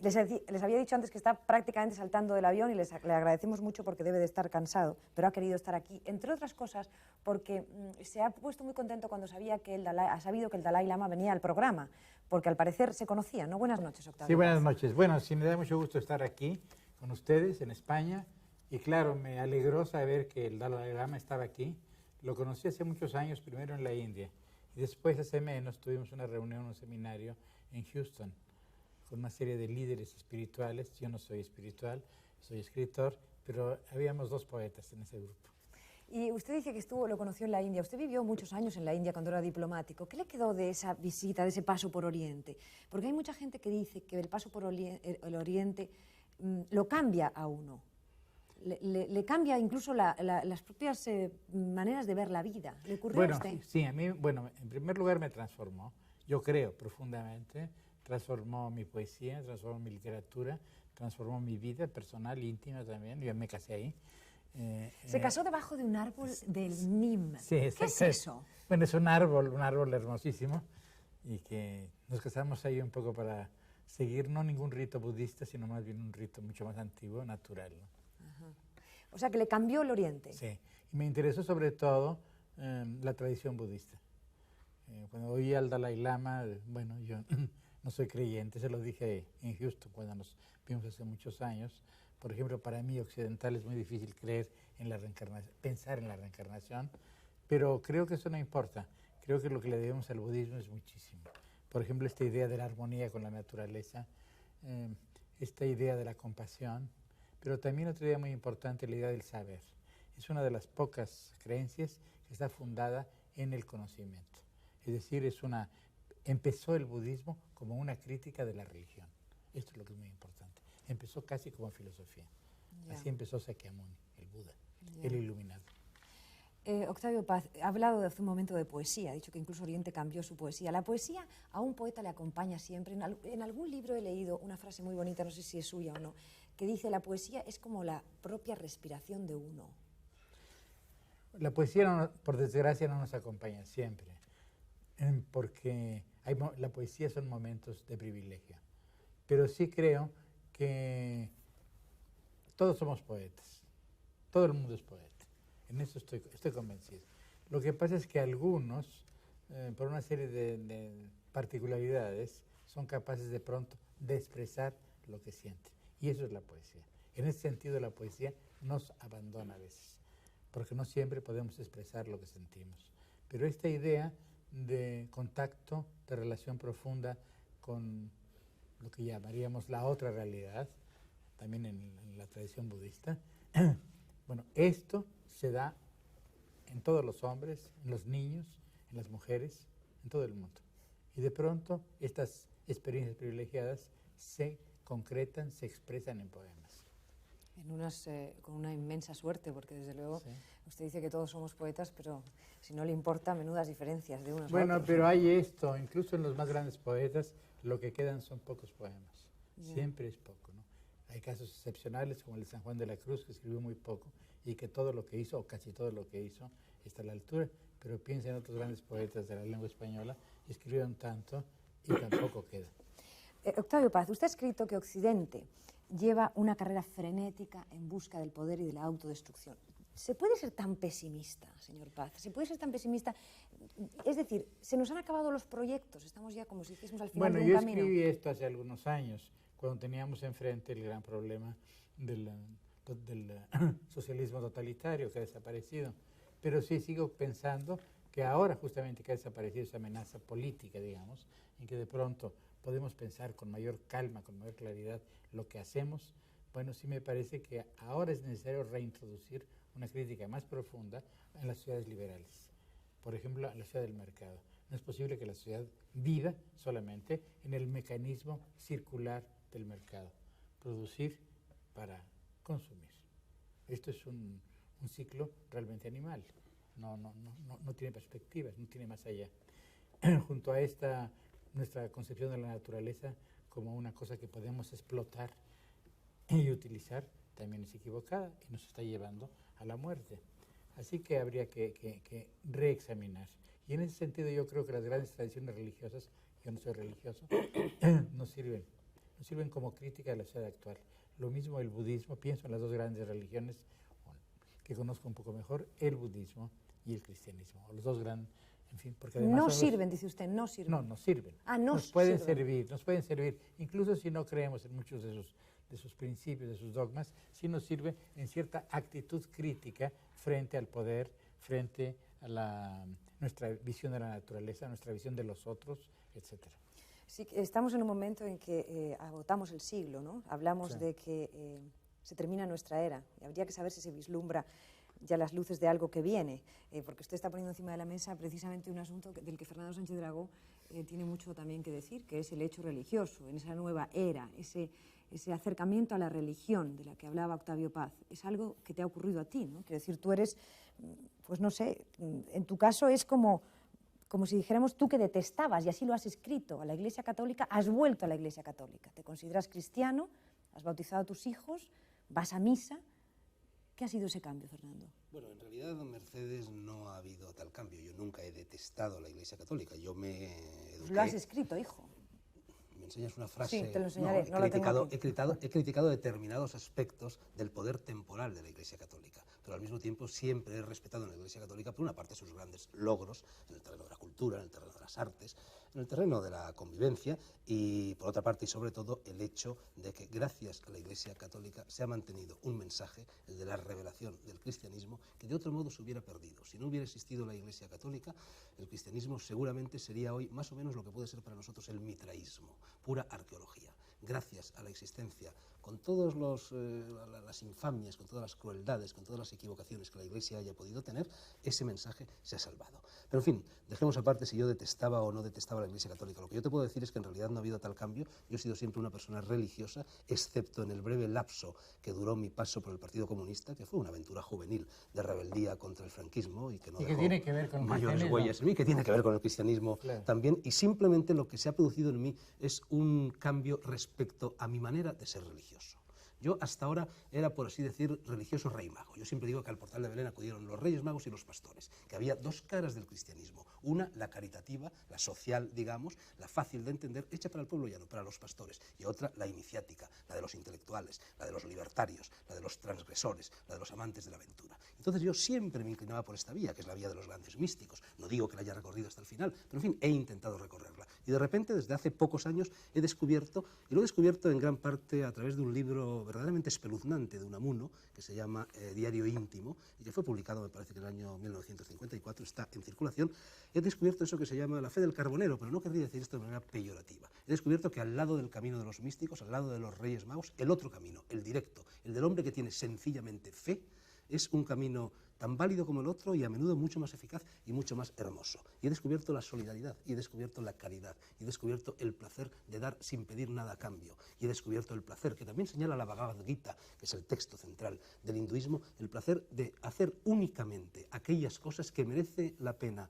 Les había dicho antes que está prácticamente saltando del avión y le agradecemos mucho porque debe de estar cansado, pero ha querido estar aquí, entre otras cosas, porque se ha puesto muy contento cuando ha sabido que el Dalai Lama venía al programa, porque al parecer se conocían, ¿no? Buenas noches, Octavio. Sí, buenas noches. Bueno, sí, me da mucho gusto estar aquí con ustedes en España y claro, me alegró saber que el Dalai Lama estaba aquí. Lo conocí hace muchos años, primero en la India y después hace menos tuvimos una reunión, un seminario en Houston con una serie de líderes espirituales. Yo no soy espiritual, soy escritor, pero habíamos 2 poetas en ese grupo. Y usted dice que lo conoció en la India. Usted vivió muchos años en la India cuando era diplomático. ¿Qué le quedó de esa visita, de ese paso por Oriente? Porque hay mucha gente que dice que el paso por el Oriente lo cambia a uno. Le cambia incluso las propias maneras de ver la vida. ¿Le ocurrió a usted? Sí, a mí, bueno, en primer lugar me transformó, yo creo profundamente, transformó mi poesía, transformó mi literatura, transformó mi vida personal, íntima también. Yo me casé ahí. Se casó debajo de un árbol del Nim. Sí, ¿Qué es eso? Bueno, es un árbol hermosísimo y que nos casamos ahí un poco para seguir no ningún rito budista, sino más bien un rito mucho más antiguo, natural, ¿no? Ajá. O sea, que le cambió el Oriente. Sí, y me interesó sobre todo la tradición budista. Cuando oí al Dalai Lama, bueno, yo no soy creyente, se lo dije en Houston cuando nos vimos hace muchos años. Por ejemplo, para mí occidental es muy difícil creer en la reencarnación, pensar en la reencarnación, pero creo que eso no importa. Creo que lo que le debemos al budismo es muchísimo. Por ejemplo, esta idea de la armonía con la naturaleza, esta idea de la compasión, pero también otra idea muy importante, la idea del saber. Es una de las pocas creencias que está fundada en el conocimiento. Es decir, empezó el budismo como una crítica de la religión. Esto es lo que es muy importante. Empezó casi como filosofía. Así empezó Sakyamuni, el Buda, el iluminado. Octavio Paz, ha hablado hace un momento de poesía, ha dicho que incluso Oriente cambió su poesía. ¿La poesía a un poeta le acompaña siempre? En algún libro he leído una frase muy bonita, no sé si es suya o no, que dice: la poesía es como la propia respiración de uno. La poesía, por desgracia, no nos acompaña siempre, porque la poesía son momentos de privilegio. Pero sí creo que todos somos poetas, todo el mundo es poeta. En eso estoy convencido. Lo que pasa es que algunos, por una serie de particularidades, son capaces de pronto de expresar lo que sienten. Y eso es la poesía. En ese sentido, la poesía nos abandona a veces, porque no siempre podemos expresar lo que sentimos. Pero esta idea de contacto, de relación profunda con lo que llamaríamos la otra realidad, también en la tradición budista, bueno, esto se da en todos los hombres, en los niños, en las mujeres, en todo el mundo. Y de pronto estas experiencias privilegiadas se concretan, se expresan en poemas. Con una inmensa suerte, porque desde luego usted dice que todos somos poetas, pero si no le importa, menudas diferencias de unos a otros. Pero hay esto, incluso en los más grandes poetas, lo que quedan son pocos poemas. Siempre es poco, ¿no? Hay casos excepcionales como el de San Juan de la Cruz, que escribió muy poco y que todo lo que hizo, o casi todo lo que hizo, está a la altura. Pero piensa en otros grandes poetas de la lengua española, escribieron tanto y tampoco queda. Octavio Paz, usted ha escrito que Occidente lleva una carrera frenética en busca del poder y de la autodestrucción. ¿Se puede ser tan pesimista, señor Paz? ¿Se puede ser tan pesimista? Es decir, se nos han acabado los proyectos, estamos ya como si hiciésemos al final de un camino. Bueno, yo escribí esto hace algunos años, cuando teníamos enfrente el gran problema del socialismo totalitario que ha desaparecido. Pero sí sigo pensando que ahora justamente que ha desaparecido esa amenaza política, digamos, en que de pronto podemos pensar con mayor calma, con mayor claridad lo que hacemos, bueno, sí me parece que ahora es necesario reintroducir una crítica más profunda en las sociedades liberales. Por ejemplo, en la sociedad del mercado. No es posible que la sociedad viva solamente en el mecanismo circular del mercado. Producir para consumir. esto es un ciclo realmente animal, no tiene perspectivas, no tiene más allá. Junto a esta, nuestra concepción de la naturaleza como una cosa que podemos explotar y utilizar, también es equivocada y nos está llevando a la muerte. Así que habría que reexaminar. Y en ese sentido yo creo que las grandes tradiciones religiosas, yo no soy religioso, nos sirven como crítica de la sociedad actual. Lo mismo el budismo, pienso en las dos grandes religiones que conozco un poco mejor, el budismo y el cristianismo. Los dos grandes, en fin, porque además... No sirven, dice usted, no sirven. No, nos sirven. Ah, nos pueden servir, incluso si no creemos en muchos de sus principios, de sus dogmas, sí nos sirve en cierta actitud crítica frente al poder, frente a nuestra visión de la naturaleza, nuestra visión de los otros, etc. Sí, estamos en un momento en que agotamos el siglo, ¿no? Hablamos Sí. de que se termina nuestra era y habría que saber si se vislumbra ya las luces de algo que viene, porque usted está poniendo encima de la mesa precisamente un asunto del que Fernando Sánchez Dragó tiene mucho también que decir, que es el hecho religioso, en esa nueva era, ese acercamiento a la religión de la que hablaba Octavio Paz. Es algo que te ha ocurrido a ti, ¿no? Quiero decir, tú eres, pues no sé, en tu caso es como si dijéramos tú que detestabas, y así lo has escrito, a la Iglesia Católica, has vuelto a la Iglesia Católica, te consideras cristiano, has bautizado a tus hijos, vas a misa. ¿Qué ha sido ese cambio, Fernando? Bueno, en realidad, Mercedes, no ha habido tal cambio. Yo nunca he detestado la Iglesia Católica. Yo me eduqué... Lo has escrito, hijo. ¿Me enseñas una frase? Sí, te lo enseñaré, no lo tengo aquí. He criticado determinados aspectos del poder temporal de la Iglesia Católica, pero al mismo tiempo siempre he respetado en la Iglesia Católica, por una parte, sus grandes logros en el terreno de la cultura, en el terreno de las artes, en el terreno de la convivencia, y por otra parte y sobre todo el hecho de que gracias a la Iglesia Católica se ha mantenido un mensaje, el de la revelación del cristianismo, que de otro modo se hubiera perdido. Si no hubiera existido la Iglesia Católica, el cristianismo seguramente sería hoy más o menos lo que puede ser para nosotros el mitraísmo, pura arqueología. Gracias a la existencia, con todas las infamias, con todas las crueldades, con todas las equivocaciones que la Iglesia haya podido tener, ese mensaje se ha salvado. Pero en fin, dejemos aparte si yo detestaba o no detestaba la Iglesia Católica. Lo que yo te puedo decir es que en realidad no ha habido tal cambio. Yo he sido siempre una persona religiosa, excepto en el breve lapso que duró mi paso por el Partido Comunista, que fue una aventura juvenil de rebeldía contra el franquismo y que no dejó tiene que ver con el mayores cristianismo. huellas en mí, que tiene que ver con el cristianismo Claro. también, y simplemente lo que se ha producido en mí es un cambio respecto a mi manera de ser religioso. Yo hasta ahora era, por así decir, religioso rey mago. Yo siempre digo que al portal de Belén acudieron los reyes magos y los pastores, que había dos caras del cristianismo. Una, la caritativa, la social, digamos, la fácil de entender, hecha para el pueblo llano, para los pastores. Y otra, la iniciática, la de los intelectuales, la de los libertarios, la de los transgresores, la de los amantes de la aventura. Entonces yo siempre me inclinaba por esta vía, que es la vía de los grandes místicos. No digo que la haya recorrido hasta el final, pero en fin, he intentado recorrerla. Y de repente, desde hace pocos años, he descubierto, y lo he descubierto en gran parte a través de un libro verdaderamente espeluznante de Unamuno, que se llama Diario Íntimo, y que fue publicado, me parece que en el año 1954, está en circulación. He descubierto eso que se llama la fe del carbonero, pero no querría decir esto de manera peyorativa. He descubierto que al lado del camino de los místicos, al lado de los reyes magos, el otro camino, el directo, el del hombre que tiene sencillamente fe, es un camino tan válido como el otro y a menudo mucho más eficaz y mucho más hermoso. Y he descubierto la solidaridad, y he descubierto la caridad, y he descubierto el placer de dar sin pedir nada a cambio, y he descubierto el placer, que también señala la Bhagavad Gita, que es el texto central del hinduismo, el placer de hacer únicamente aquellas cosas que merece la pena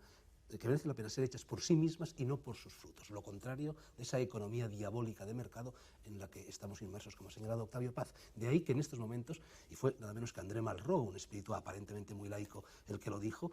ser hechas por sí mismas y no por sus frutos. Lo contrario de esa economía diabólica de mercado en la que estamos inmersos, como ha señalado Octavio Paz. De ahí que en estos momentos, y fue nada menos que André Malraux, un espíritu aparentemente muy laico, el que lo dijo,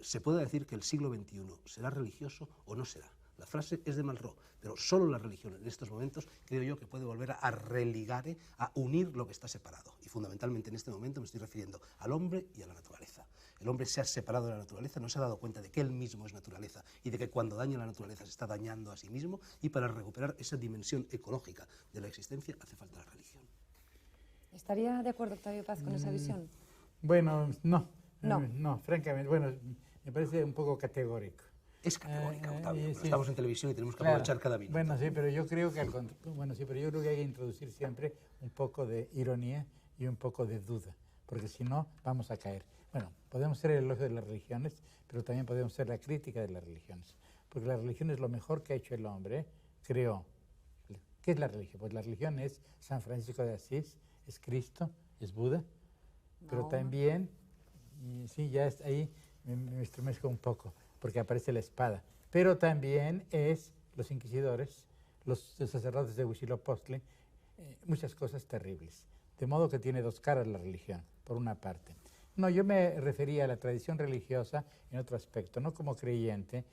se puede decir que el siglo XXI será religioso o no será. La frase es de Malraux, pero solo la religión en estos momentos creo yo que puede volver a religare, a unir lo que está separado. Y fundamentalmente en este momento me estoy refiriendo al hombre y a la naturaleza. El hombre se ha separado de la naturaleza, no se ha dado cuenta de que él mismo es naturaleza y de que cuando daña la naturaleza se está dañando a sí mismo, y para recuperar esa dimensión ecológica de la existencia hace falta la religión. ¿Estaría de acuerdo Octavio Paz con esa visión? Bueno, no. No. No, francamente, bueno, me parece un poco categórico. Es categórica, Octavio, pero sí. estamos en televisión y tenemos que Claro. aprovechar cada minuto. Bueno, sí, pero yo creo que yo creo que hay que introducir siempre un poco de ironía y un poco de duda, porque si no vamos a caer. Bueno, podemos ser el elogio de las religiones, pero también podemos ser la crítica de las religiones, porque la religión es lo mejor que ha hecho el hombre, creó. ¿Qué es la religión? Pues la religión es San Francisco de Asís, es Cristo, es Buda, pero Mahoma. también, y sí, ya es ahí me estremezco un poco, porque aparece la espada, pero también es los inquisidores, los sacerdotes de Huitzilopochtli, muchas cosas terribles. De modo que tiene dos caras la religión, por una parte. No, yo me refería a la tradición religiosa en otro aspecto, no como creyente.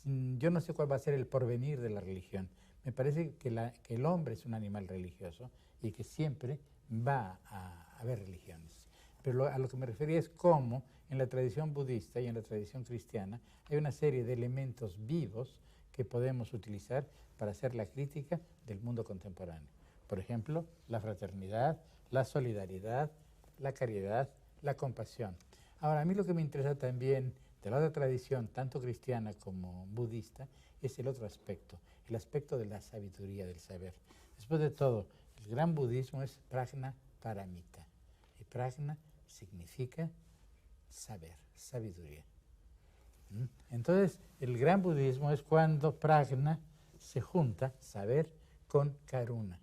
Yo no sé cuál va a ser el porvenir de la religión. Me parece que el hombre es un animal religioso y que siempre va a haber religiones. Pero a lo que me refería es cómo en la tradición budista y en la tradición cristiana hay una serie de elementos vivos que podemos utilizar para hacer la crítica del mundo contemporáneo. Por ejemplo, la fraternidad, la solidaridad, la caridad, la compasión. Ahora, a mí lo que me interesa también de la otra tradición, tanto cristiana como budista, es el otro aspecto, el aspecto de la sabiduría, del saber. Después de todo, el gran budismo es prajna paramita. Y prajna significa saber, sabiduría. Entonces, el gran budismo es cuando prajna se junta, saber, con karuna.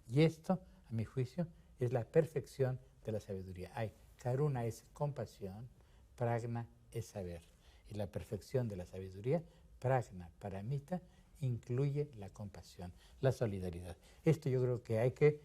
Y esto, a mi juicio, es la perfección de la sabiduría. Karuna es compasión, prajna es saber. Y la perfección de la sabiduría, prajna paramita, incluye la compasión, la solidaridad. Esto yo creo que hay que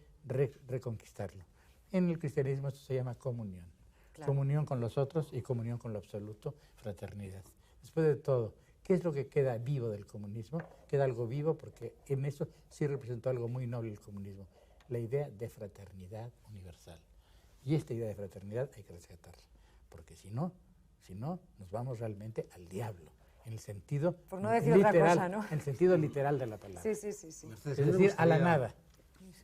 reconquistarlo. En el cristianismo esto se llama comunión. Claro. Comunión con los otros y comunión con lo absoluto, fraternidad. Después de todo, ¿qué es lo que queda vivo del comunismo? Queda algo vivo porque en eso sí representó algo muy noble el comunismo, la idea de fraternidad universal. Y esta idea de fraternidad hay que rescatarla, porque si no, nos vamos realmente al diablo, en el sentido por no decir literal, otra cosa, ¿no? En el sentido literal de la palabra. Sí. Mercedes, es decir, a la nada.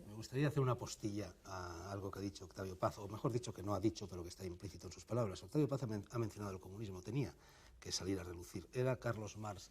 Me gustaría hacer una postilla a algo que ha dicho Octavio Paz, o mejor dicho, que no ha dicho, pero que está implícito en sus palabras. Octavio Paz ha mencionado el comunismo, tenía que salir a relucir. Era Carlos Marx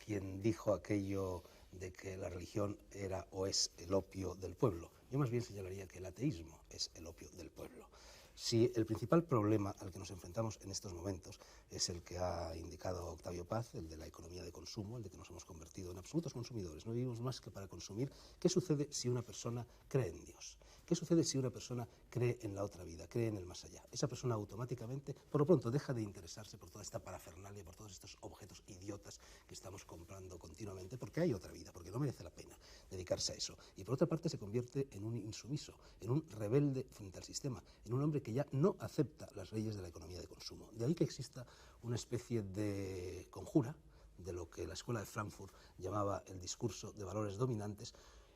quien dijo aquello de que la religión era o es el opio del pueblo. Yo más bien señalaría que el ateísmo es el opio del pueblo. Si el principal problema al que nos enfrentamos en estos momentos es el que ha indicado Octavio Paz, el de la economía de consumo, el de que nos hemos convertido en absolutos consumidores, no vivimos más que para consumir, ¿qué sucede si una persona cree en Dios? ¿Qué sucede si una persona cree en la otra vida, cree en el más allá? Esa persona automáticamente, por lo pronto, deja de interesarse por toda esta parafernalia, por todos estos objetos idiotas que estamos comprando continuamente, porque hay otra vida, porque no merece la pena dedicarse a eso. Y por otra parte se convierte en un insumiso, en un rebelde frente al sistema, en un hombre que ya no acepta las leyes de la economía de consumo. De ahí que exista una especie de conjura de lo que la Escuela de Frankfurt llamaba el discurso de valores dominantes,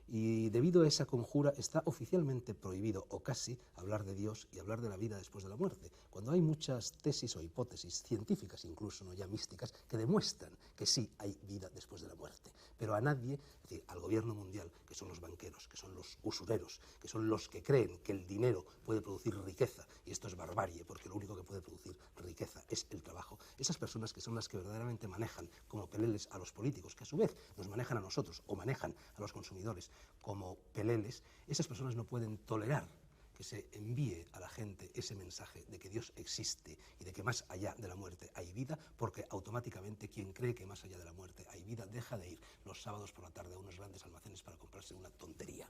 y debido a esa conjura está oficialmente prohibido, o casi, hablar de Dios y hablar de la vida después de la muerte, cuando hay muchas tesis o hipótesis científicas, incluso no ya místicas, que demuestran que sí hay vida después de la muerte. Pero a nadie, es decir, al gobierno mundial, que son los banqueros, que son los usureros, que son los que creen que el dinero puede producir riqueza, y esto es barbarie, porque lo único que puede producir riqueza es el trabajo, esas personas que son las que verdaderamente manejan como peleles a los políticos, que a su vez nos manejan a nosotros o manejan a los consumidores como peleles, esas personas no pueden tolerar que se envíe a la gente ese mensaje de que Dios existe y de que más allá de la muerte hay vida, porque automáticamente quien cree que más allá de la muerte hay vida deja de ir los sábados por la tarde a unos grandes almacenes para comprarse una tontería.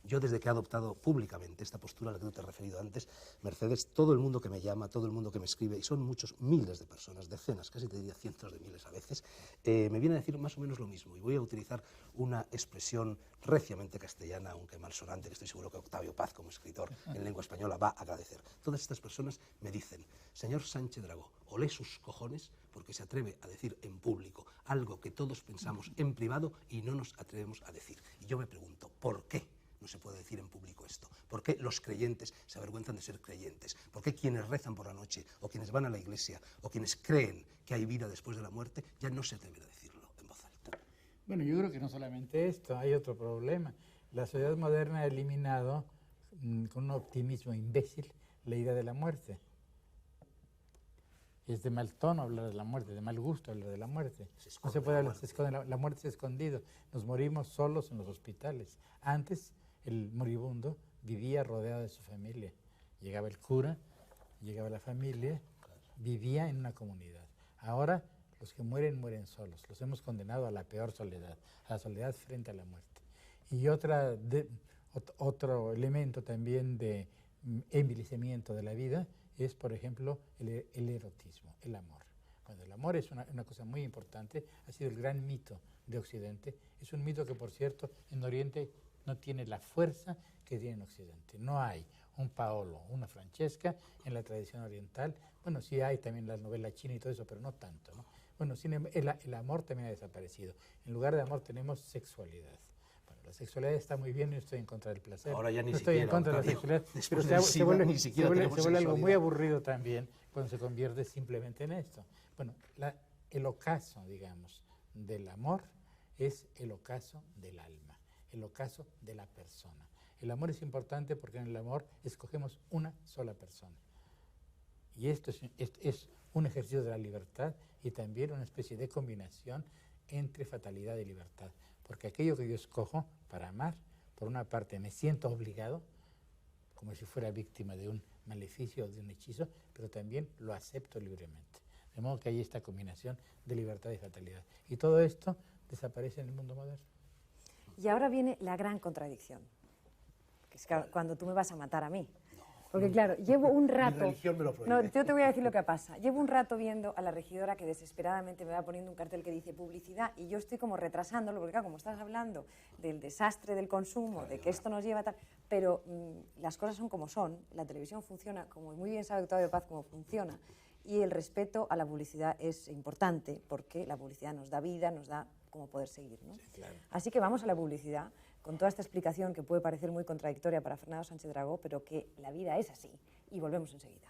Yo, desde que he adoptado públicamente esta postura a la que tú te has referido antes, Mercedes, todo el mundo que me llama, todo el mundo que me escribe, y son muchos, miles de personas, decenas, casi te diría cientos de miles a veces, me viene a decir más o menos lo mismo. Y voy a utilizar una expresión reciamente castellana, aunque malsonante, que estoy seguro que Octavio Paz, como escritor en lengua española, va a agradecer. Todas estas personas me dicen: señor Sánchez Dragó, olé sus cojones porque se atreve a decir en público algo que todos pensamos en privado y no nos atrevemos a decir. Y yo me pregunto, ¿por qué no se puede decir en público esto? ¿Por qué los creyentes se avergüenzan de ser creyentes? ¿Por qué quienes rezan por la noche, o quienes van a la iglesia, o quienes creen que hay vida después de la muerte, ya no se atreven a decirlo en voz alta? Bueno, yo creo que no solamente esto, hay otro problema. La sociedad moderna ha eliminado con un optimismo imbécil la idea de la muerte. Es de mal tono hablar de la muerte, de mal gusto hablar de la muerte. No se puede hablar, la muerte se ha escondido. Nos morimos solos en los hospitales. Antes, el moribundo vivía rodeado de su familia. Llegaba el cura, llegaba la familia, vivía en una comunidad. Ahora, los que mueren, mueren solos. Los hemos condenado a la peor soledad, a la soledad frente a la muerte. Y otro elemento también de envilecimiento de la vida es, por ejemplo, el erotismo, el amor. Cuando el amor es una cosa muy importante, ha sido el gran mito de Occidente. Es un mito que, por cierto, en Oriente no tiene la fuerza que tiene en Occidente. No hay un Paolo, una Francesca en la tradición oriental. Bueno, sí hay también la novela china y todo eso, pero no tanto, ¿no? Bueno, el amor también ha desaparecido. En lugar de amor tenemos sexualidad. Bueno, la sexualidad está muy bien, no estoy en contra del placer. Ahora ya ni no estoy en siquiera, contra de la Octavio. sexualidad, pero Después del se SIDA vuelve, ni siquiera tenemos algo muy sexualidad. aburrido también cuando se convierte simplemente en esto. Bueno, el ocaso, digamos, del amor es el ocaso del alma, el ocaso de la persona. El amor es importante porque en el amor escogemos una sola persona. Y esto es un ejercicio de la libertad y también una especie de combinación entre fatalidad y libertad. Porque aquello que yo escojo para amar, por una parte me siento obligado, como si fuera víctima de un maleficio o de un hechizo, pero también lo acepto libremente. De modo que hay esta combinación de libertad y fatalidad. Y todo esto desaparece en el mundo moderno. Y ahora viene la gran contradicción, que es cuando tú me vas a matar a mí. Porque claro, llevo un rato... Mi religión me lo prohíbe. No, yo te voy a decir lo que pasa. Llevo un rato viendo a la regidora que desesperadamente me va poniendo un cartel que dice publicidad y yo estoy como retrasándolo, porque claro, como estás hablando del desastre del consumo, de que esto nos lleva a tal... Pero las cosas son como son, la televisión funciona, como muy bien sabe Octavio Paz, cómo funciona, y el respeto a la publicidad es importante porque la publicidad nos da vida, nos da cómo poder seguir, ¿no? Sí, claro. Así que vamos a la publicidad, con toda esta explicación que puede parecer muy contradictoria para Fernando Sánchez Dragó, pero que la vida es así. Y volvemos enseguida.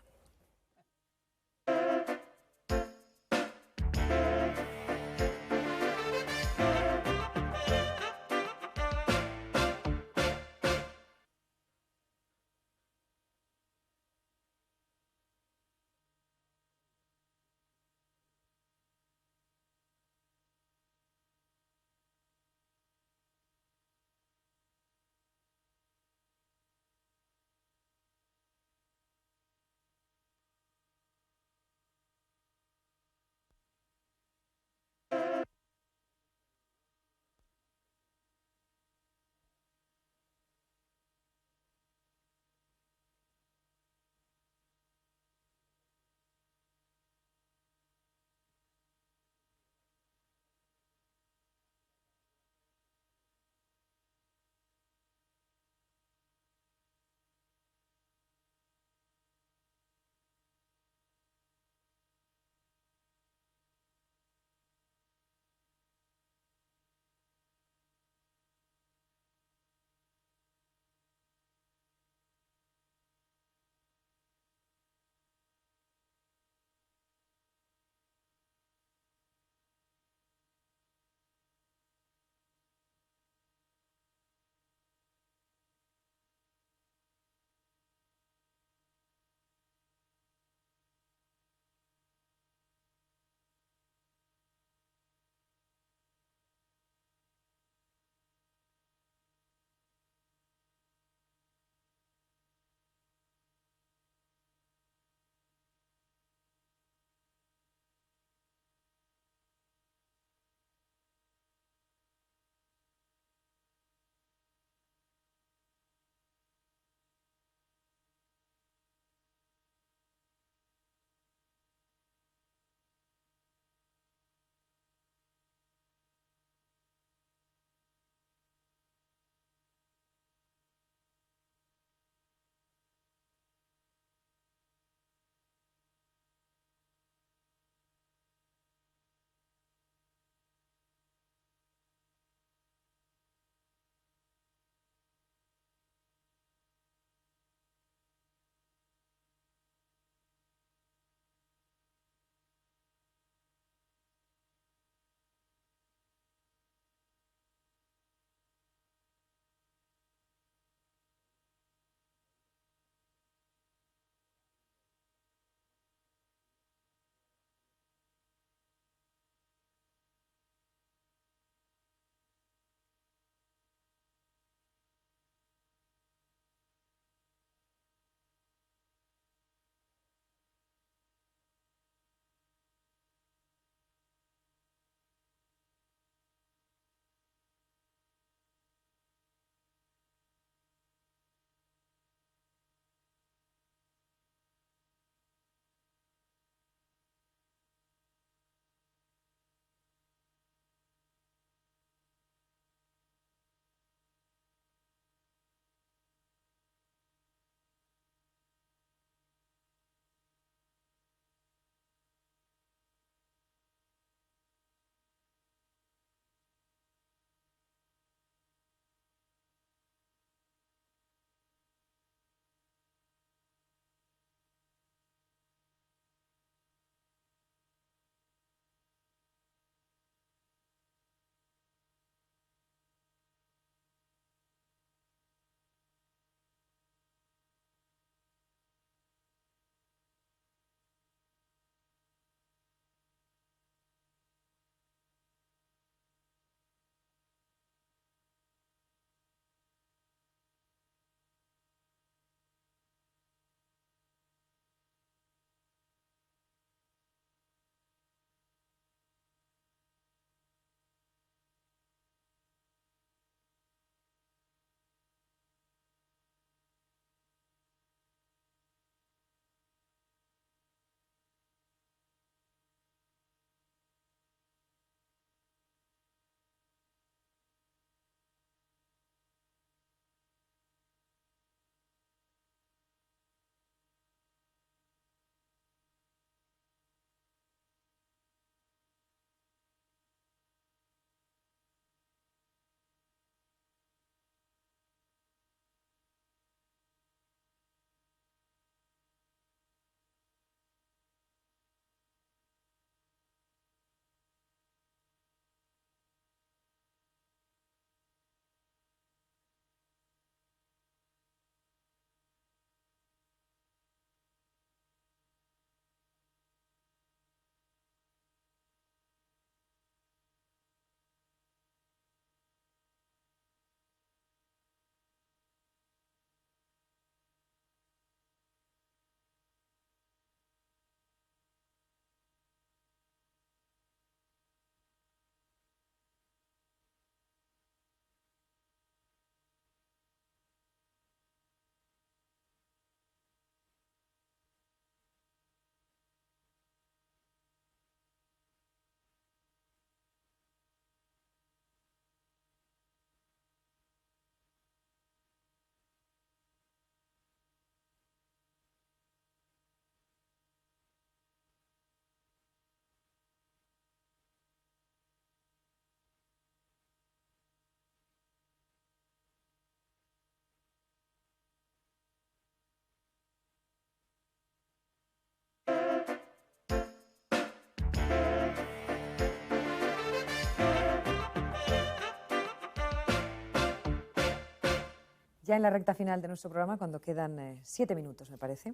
Ya en la recta final de nuestro programa, cuando quedan 7 minutos, me parece,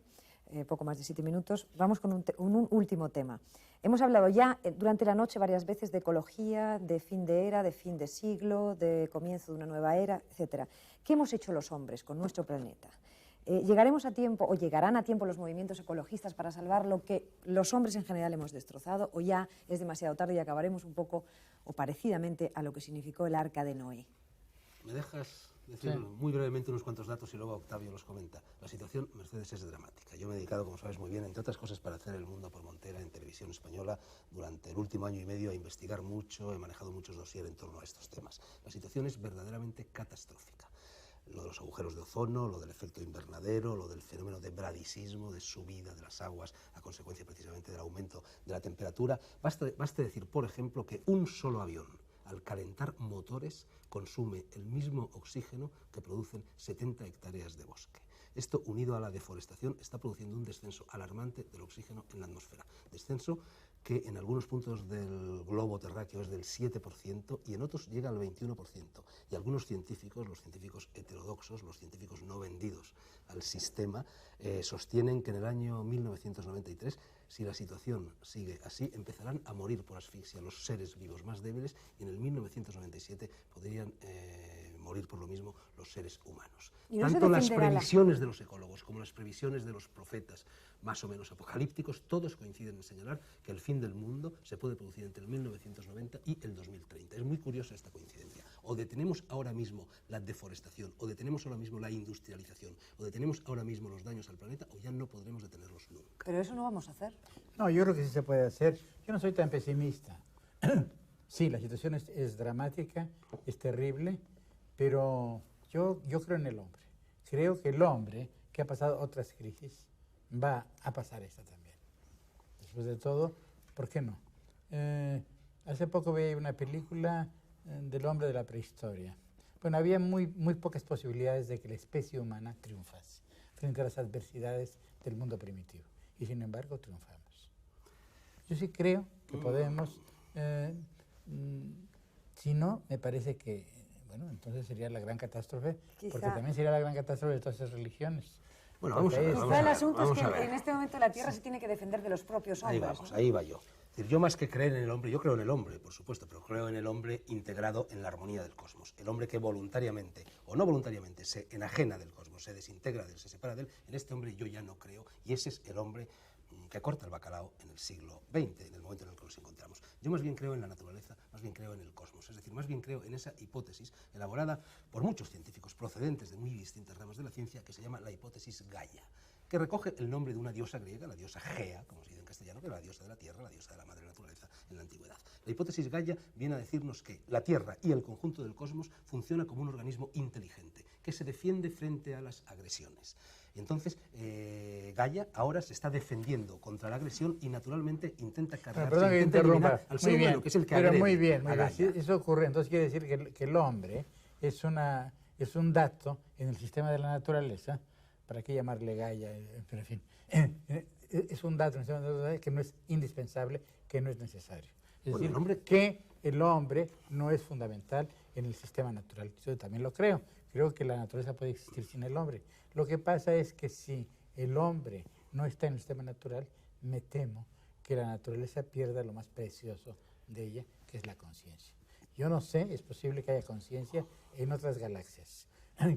poco más de 7 minutos, vamos con un último tema. Hemos hablado ya durante la noche varias veces de ecología, de fin de era, de fin de siglo, de comienzo de una nueva era, etc. ¿Qué hemos hecho los hombres con nuestro planeta? ¿Llegaremos a tiempo o llegarán a tiempo los movimientos ecologistas para salvar lo que los hombres en general hemos destrozado, o ya es demasiado tarde y acabaremos un poco o parecidamente a lo que significó el Arca de Noé? ¿Me dejas decir muy brevemente unos cuantos datos y luego Octavio los comenta? La situación, Mercedes, es dramática. Yo me he dedicado, como sabes muy bien, entre otras cosas, para hacer El Mundo por Montera en Televisión Española durante el último año y medio, a investigar mucho, he manejado muchos dossiers en torno a estos temas. La situación es verdaderamente catastrófica. Lo de los agujeros de ozono, lo del efecto invernadero, lo del fenómeno de bradisismo, de subida de las aguas a consecuencia precisamente del aumento de la temperatura. Basta decir, por ejemplo, que un solo avión, al calentar motores, consume el mismo oxígeno que producen 70 hectáreas de bosque. Esto, unido a la deforestación, está produciendo un descenso alarmante del oxígeno en la atmósfera. Descenso que en algunos puntos del globo terráqueo es del 7% y en otros llega al 21%. Y algunos científicos, los científicos heterodoxos, los científicos no vendidos al sistema, sostienen que en el año 1993, si la situación sigue así, empezarán a morir por asfixia los seres vivos más débiles y en el 1997 podrían morir por lo mismo los seres humanos. Tanto las previsiones de los ecólogos como las previsiones de los profetas más o menos apocalípticos, todos coinciden en señalar que el fin del mundo se puede producir entre el 1990 y el 2030. Es muy curiosa esta coincidencia. O detenemos ahora mismo la deforestación, o detenemos ahora mismo la industrialización, o detenemos ahora mismo los daños al planeta, o ya no podremos detenerlos nunca. Pero eso no vamos a hacer. No, yo creo que sí se puede hacer. Yo no soy tan pesimista. Sí, la situación es dramática, es terrible, pero yo creo en el hombre. Creo que el hombre, que ha pasado otras crisis, va a pasar esta también. Después de todo, ¿por qué no? Hace poco veía una película del hombre de la prehistoria. Bueno, había muy pocas posibilidades de que la especie humana triunfase frente a las adversidades del mundo primitivo. Y sin embargo, triunfamos. Yo sí creo que podemos, si no, me parece que, bueno, entonces sería la gran catástrofe, porque también sería la gran catástrofe de todas esas religiones. Bueno, vamos a ver. Quizá el asunto es que en este momento la Tierra se tiene que defender de los propios hombres. Ahí vamos, ahí va yo. Es decir, yo más que creer en el hombre, yo creo en el hombre, por supuesto, pero creo en el hombre integrado en la armonía del cosmos. El hombre que voluntariamente o no voluntariamente se enajena del cosmos, se desintegra de él, se separa de él, en este hombre yo ya no creo, y ese es el hombre que corta el bacalao en el siglo XX, en el momento en el que nos encontramos. Yo más bien creo en la naturaleza, más bien creo en el cosmos, es decir, más bien creo en esa hipótesis elaborada por muchos científicos procedentes de muy distintas ramas de la ciencia, que se llama la hipótesis Gaia, que recoge el nombre de una diosa griega, la diosa Gea, como se dice en castellano, que era la diosa de la tierra, la diosa de la madre naturaleza en la antigüedad. La hipótesis Gaia viene a decirnos que la Tierra y el conjunto del cosmos funciona como un organismo inteligente, que se defiende frente a las agresiones. Entonces, Gaia ahora se está defendiendo contra la agresión y naturalmente intenta cargarse, intenta eliminar al ser humano, que es el que agrede. Pero muy bien. Eso ocurre, entonces quiere decir que el hombre es un dato en el sistema de la naturaleza. ¿Para qué llamarle Gaia? Pero en fin, es un dato que no es indispensable, que no es necesario. Es decir, que el hombre no es fundamental en el sistema natural. Yo también lo creo. Creo que la naturaleza puede existir sin el hombre. Lo que pasa es que si el hombre no está en el sistema natural, me temo que la naturaleza pierda lo más precioso de ella, que es la conciencia. Yo no sé, es posible que haya conciencia en otras galaxias,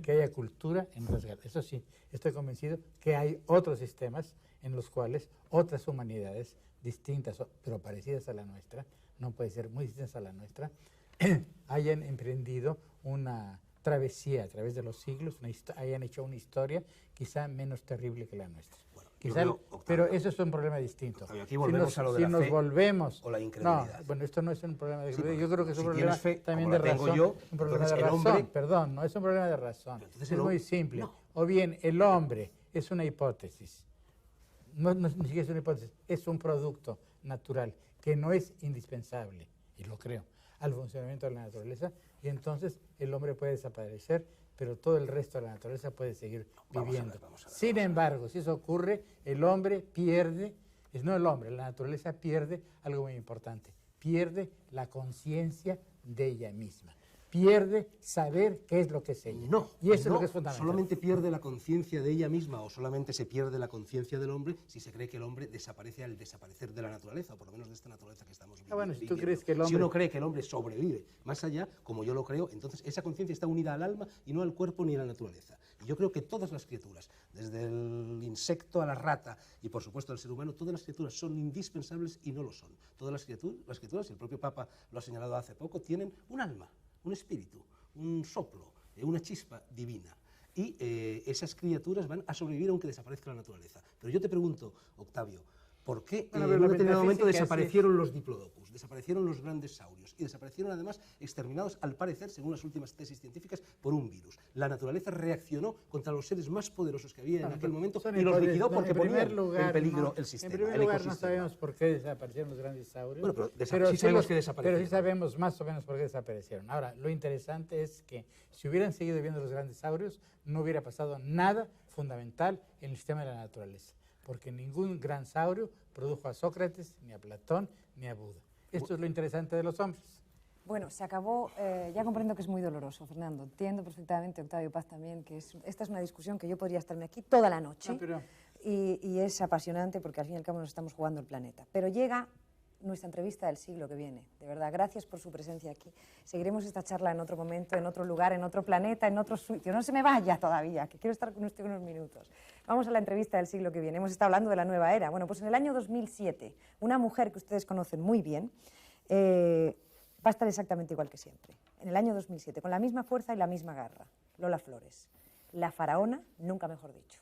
que haya cultura en otras galaxias. Eso sí, estoy convencido que hay otros sistemas en los cuales otras humanidades distintas, pero parecidas a la nuestra, no puede ser muy distintas a la nuestra, hayan emprendido una travesía a través de los siglos, hayan hecho una historia quizá menos terrible que la nuestra. Bueno, quizá, pero eso es un problema distinto. Aquí volvemos a lo de la fe o la incredulidad. No, bueno, esto no es un problema de credulidad. Sí, yo creo que es un problema fe, también de razón. Un problema de razón, perdón, no es un problema de razón. Es muy simple. No. O bien, el hombre es una hipótesis. No, ni siquiera es una hipótesis, es un producto natural que no es indispensable, y lo creo, al funcionamiento de la naturaleza, y entonces el hombre puede desaparecer, pero todo el resto de la naturaleza puede seguir viviendo. Sin embargo, si eso ocurre, el hombre pierde, no el hombre, la naturaleza pierde algo muy importante, pierde la conciencia de ella misma. pierde saber qué es lo que es ella. No, y eso no, es lo que es fundamental. solamente pierde la conciencia de ella misma o solamente se pierde la conciencia del hombre si se cree que el hombre desaparece al desaparecer de la naturaleza, o por lo menos de esta naturaleza que estamos viviendo. Bueno, si tú crees que el hombre... Si uno cree que el hombre sobrevive más allá, como yo lo creo, entonces esa conciencia está unida al alma y no al cuerpo ni a la naturaleza. Y yo creo que todas las criaturas, desde el insecto a la rata y por supuesto al ser humano, todas las criaturas son indispensables y no lo son. Todas las criaturas, y el propio Papa lo ha señalado hace poco, tienen un alma, un espíritu, un soplo, una chispa divina. Y esas criaturas van a sobrevivir aunque desaparezca la naturaleza. Pero yo te pregunto, Octavio, ¿por qué en un determinado momento desaparecieron los diplodocus, desaparecieron los grandes saurios y desaparecieron además exterminados, al parecer, según las últimas tesis científicas, por un virus? La naturaleza reaccionó contra los seres más poderosos que había en aquel momento y los liquidó porque ponían en peligro el sistema. En primer lugar, no sabemos por qué desaparecieron los grandes saurios. Bueno, pero sí sabemos que desaparecieron. Pero sí sabemos más o menos por qué desaparecieron. Ahora, lo interesante es que si hubieran seguido viviendo los grandes saurios, no hubiera pasado nada fundamental en el sistema de la naturaleza. Porque ningún gran saurio produjo a Sócrates, ni a Platón, ni a Buda. Esto es lo interesante de los hombres. Bueno, se acabó, ya comprendo que es muy doloroso, Fernando. Entiendo perfectamente, Octavio Paz también, que esta es una discusión que yo podría estarme aquí toda la noche. Y es apasionante porque al fin y al cabo nos estamos jugando el planeta. Pero llega nuestra entrevista del siglo que viene. De verdad, gracias por su presencia aquí. Seguiremos esta charla en otro momento, en otro lugar, en otro planeta, en otro sitio. No se me vaya todavía, que quiero estar con usted unos minutos. Vamos a la entrevista del siglo que viene. Hemos estado hablando de la nueva era. Bueno, pues en el año 2007, una mujer que ustedes conocen muy bien va a estar exactamente igual que siempre. En el año 2007, con la misma fuerza y la misma garra. Lola Flores. La faraona, nunca mejor dicho.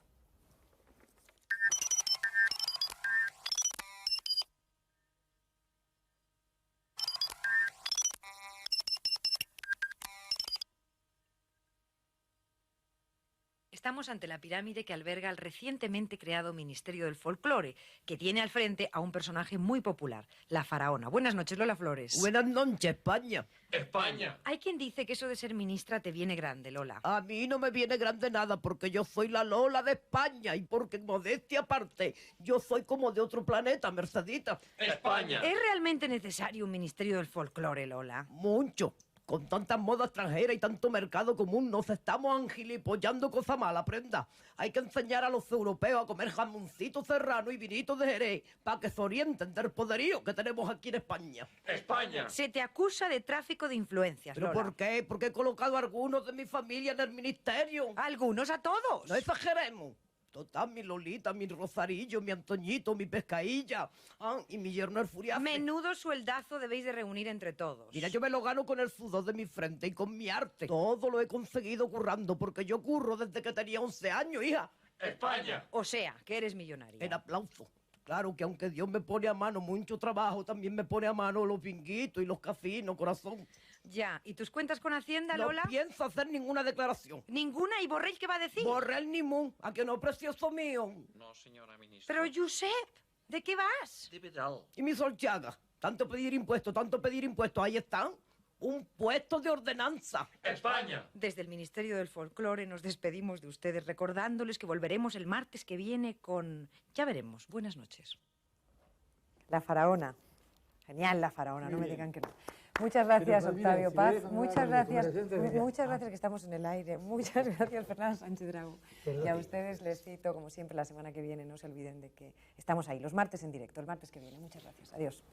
Estamos ante la pirámide que alberga el recientemente creado Ministerio del Folclore, que tiene al frente a un personaje muy popular, la faraona. Buenas noches, Lola Flores. Buenas noches, España. España. Hay quien dice que eso de ser ministra te viene grande, Lola. A mí no me viene grande nada porque yo soy la Lola de España y porque, modestia aparte, yo soy como de otro planeta, Mercedita. España. ¿Es realmente necesario un Ministerio del Folclore, Lola? Mucho. Con tanta moda extranjera y tanto mercado común, nos estamos angilipollando cosa mala, prenda. Hay que enseñar a los europeos a comer jamoncito serrano y vinito de Jerez para que se orienten del poderío que tenemos aquí en España. España. Se te acusa de tráfico de influencias, ¿Pero Lola. por qué? Porque he colocado a algunos de mi familia en el ministerio. ¿Algunos a todos? No exageremos. Total, mi Lolita, mi Rosarillo, mi Antoñito, mi Pescailla, y mi yerno el Furiace. Menudo sueldazo debéis de reunir entre todos. Mira, yo me lo gano con el sudor de mi frente y con mi arte. Todo lo he conseguido currando, porque yo curro desde que tenía 11 años, hija. España. O sea, que eres millonaria. En aplauso. Claro que aunque Dios me pone a mano mucho trabajo, también me pone a mano los binguitos y los casinos, corazón. Ya, ¿y tus cuentas con Hacienda, No Lola? pienso hacer ninguna declaración. ¿Ninguna? ¿Y Borrell qué va a decir? Borrell ni mu, a que no, precioso mío. No, señora ministra. Pero, Josep, ¿de qué vas? De Vidal. Y mi Solchaga, tanto pedir impuestos, ahí están. Un puesto de ordenanza. España. Desde el Ministerio del Folclore nos despedimos de ustedes recordándoles que volveremos el martes que viene con... Ya veremos. Buenas noches. La faraona. Genial la faraona, no me digan que no. Muchas gracias, Pero, mira, Octavio si Paz. ves, Muchas la gracias. recuperación te decía. Muchas gracias que estamos en el aire. Muchas gracias, Fernando Sánchez Dragó. Y a ustedes les cito, como siempre, la semana que viene. No se olviden de que estamos ahí, los martes en directo, el martes que viene. Muchas gracias. Adiós.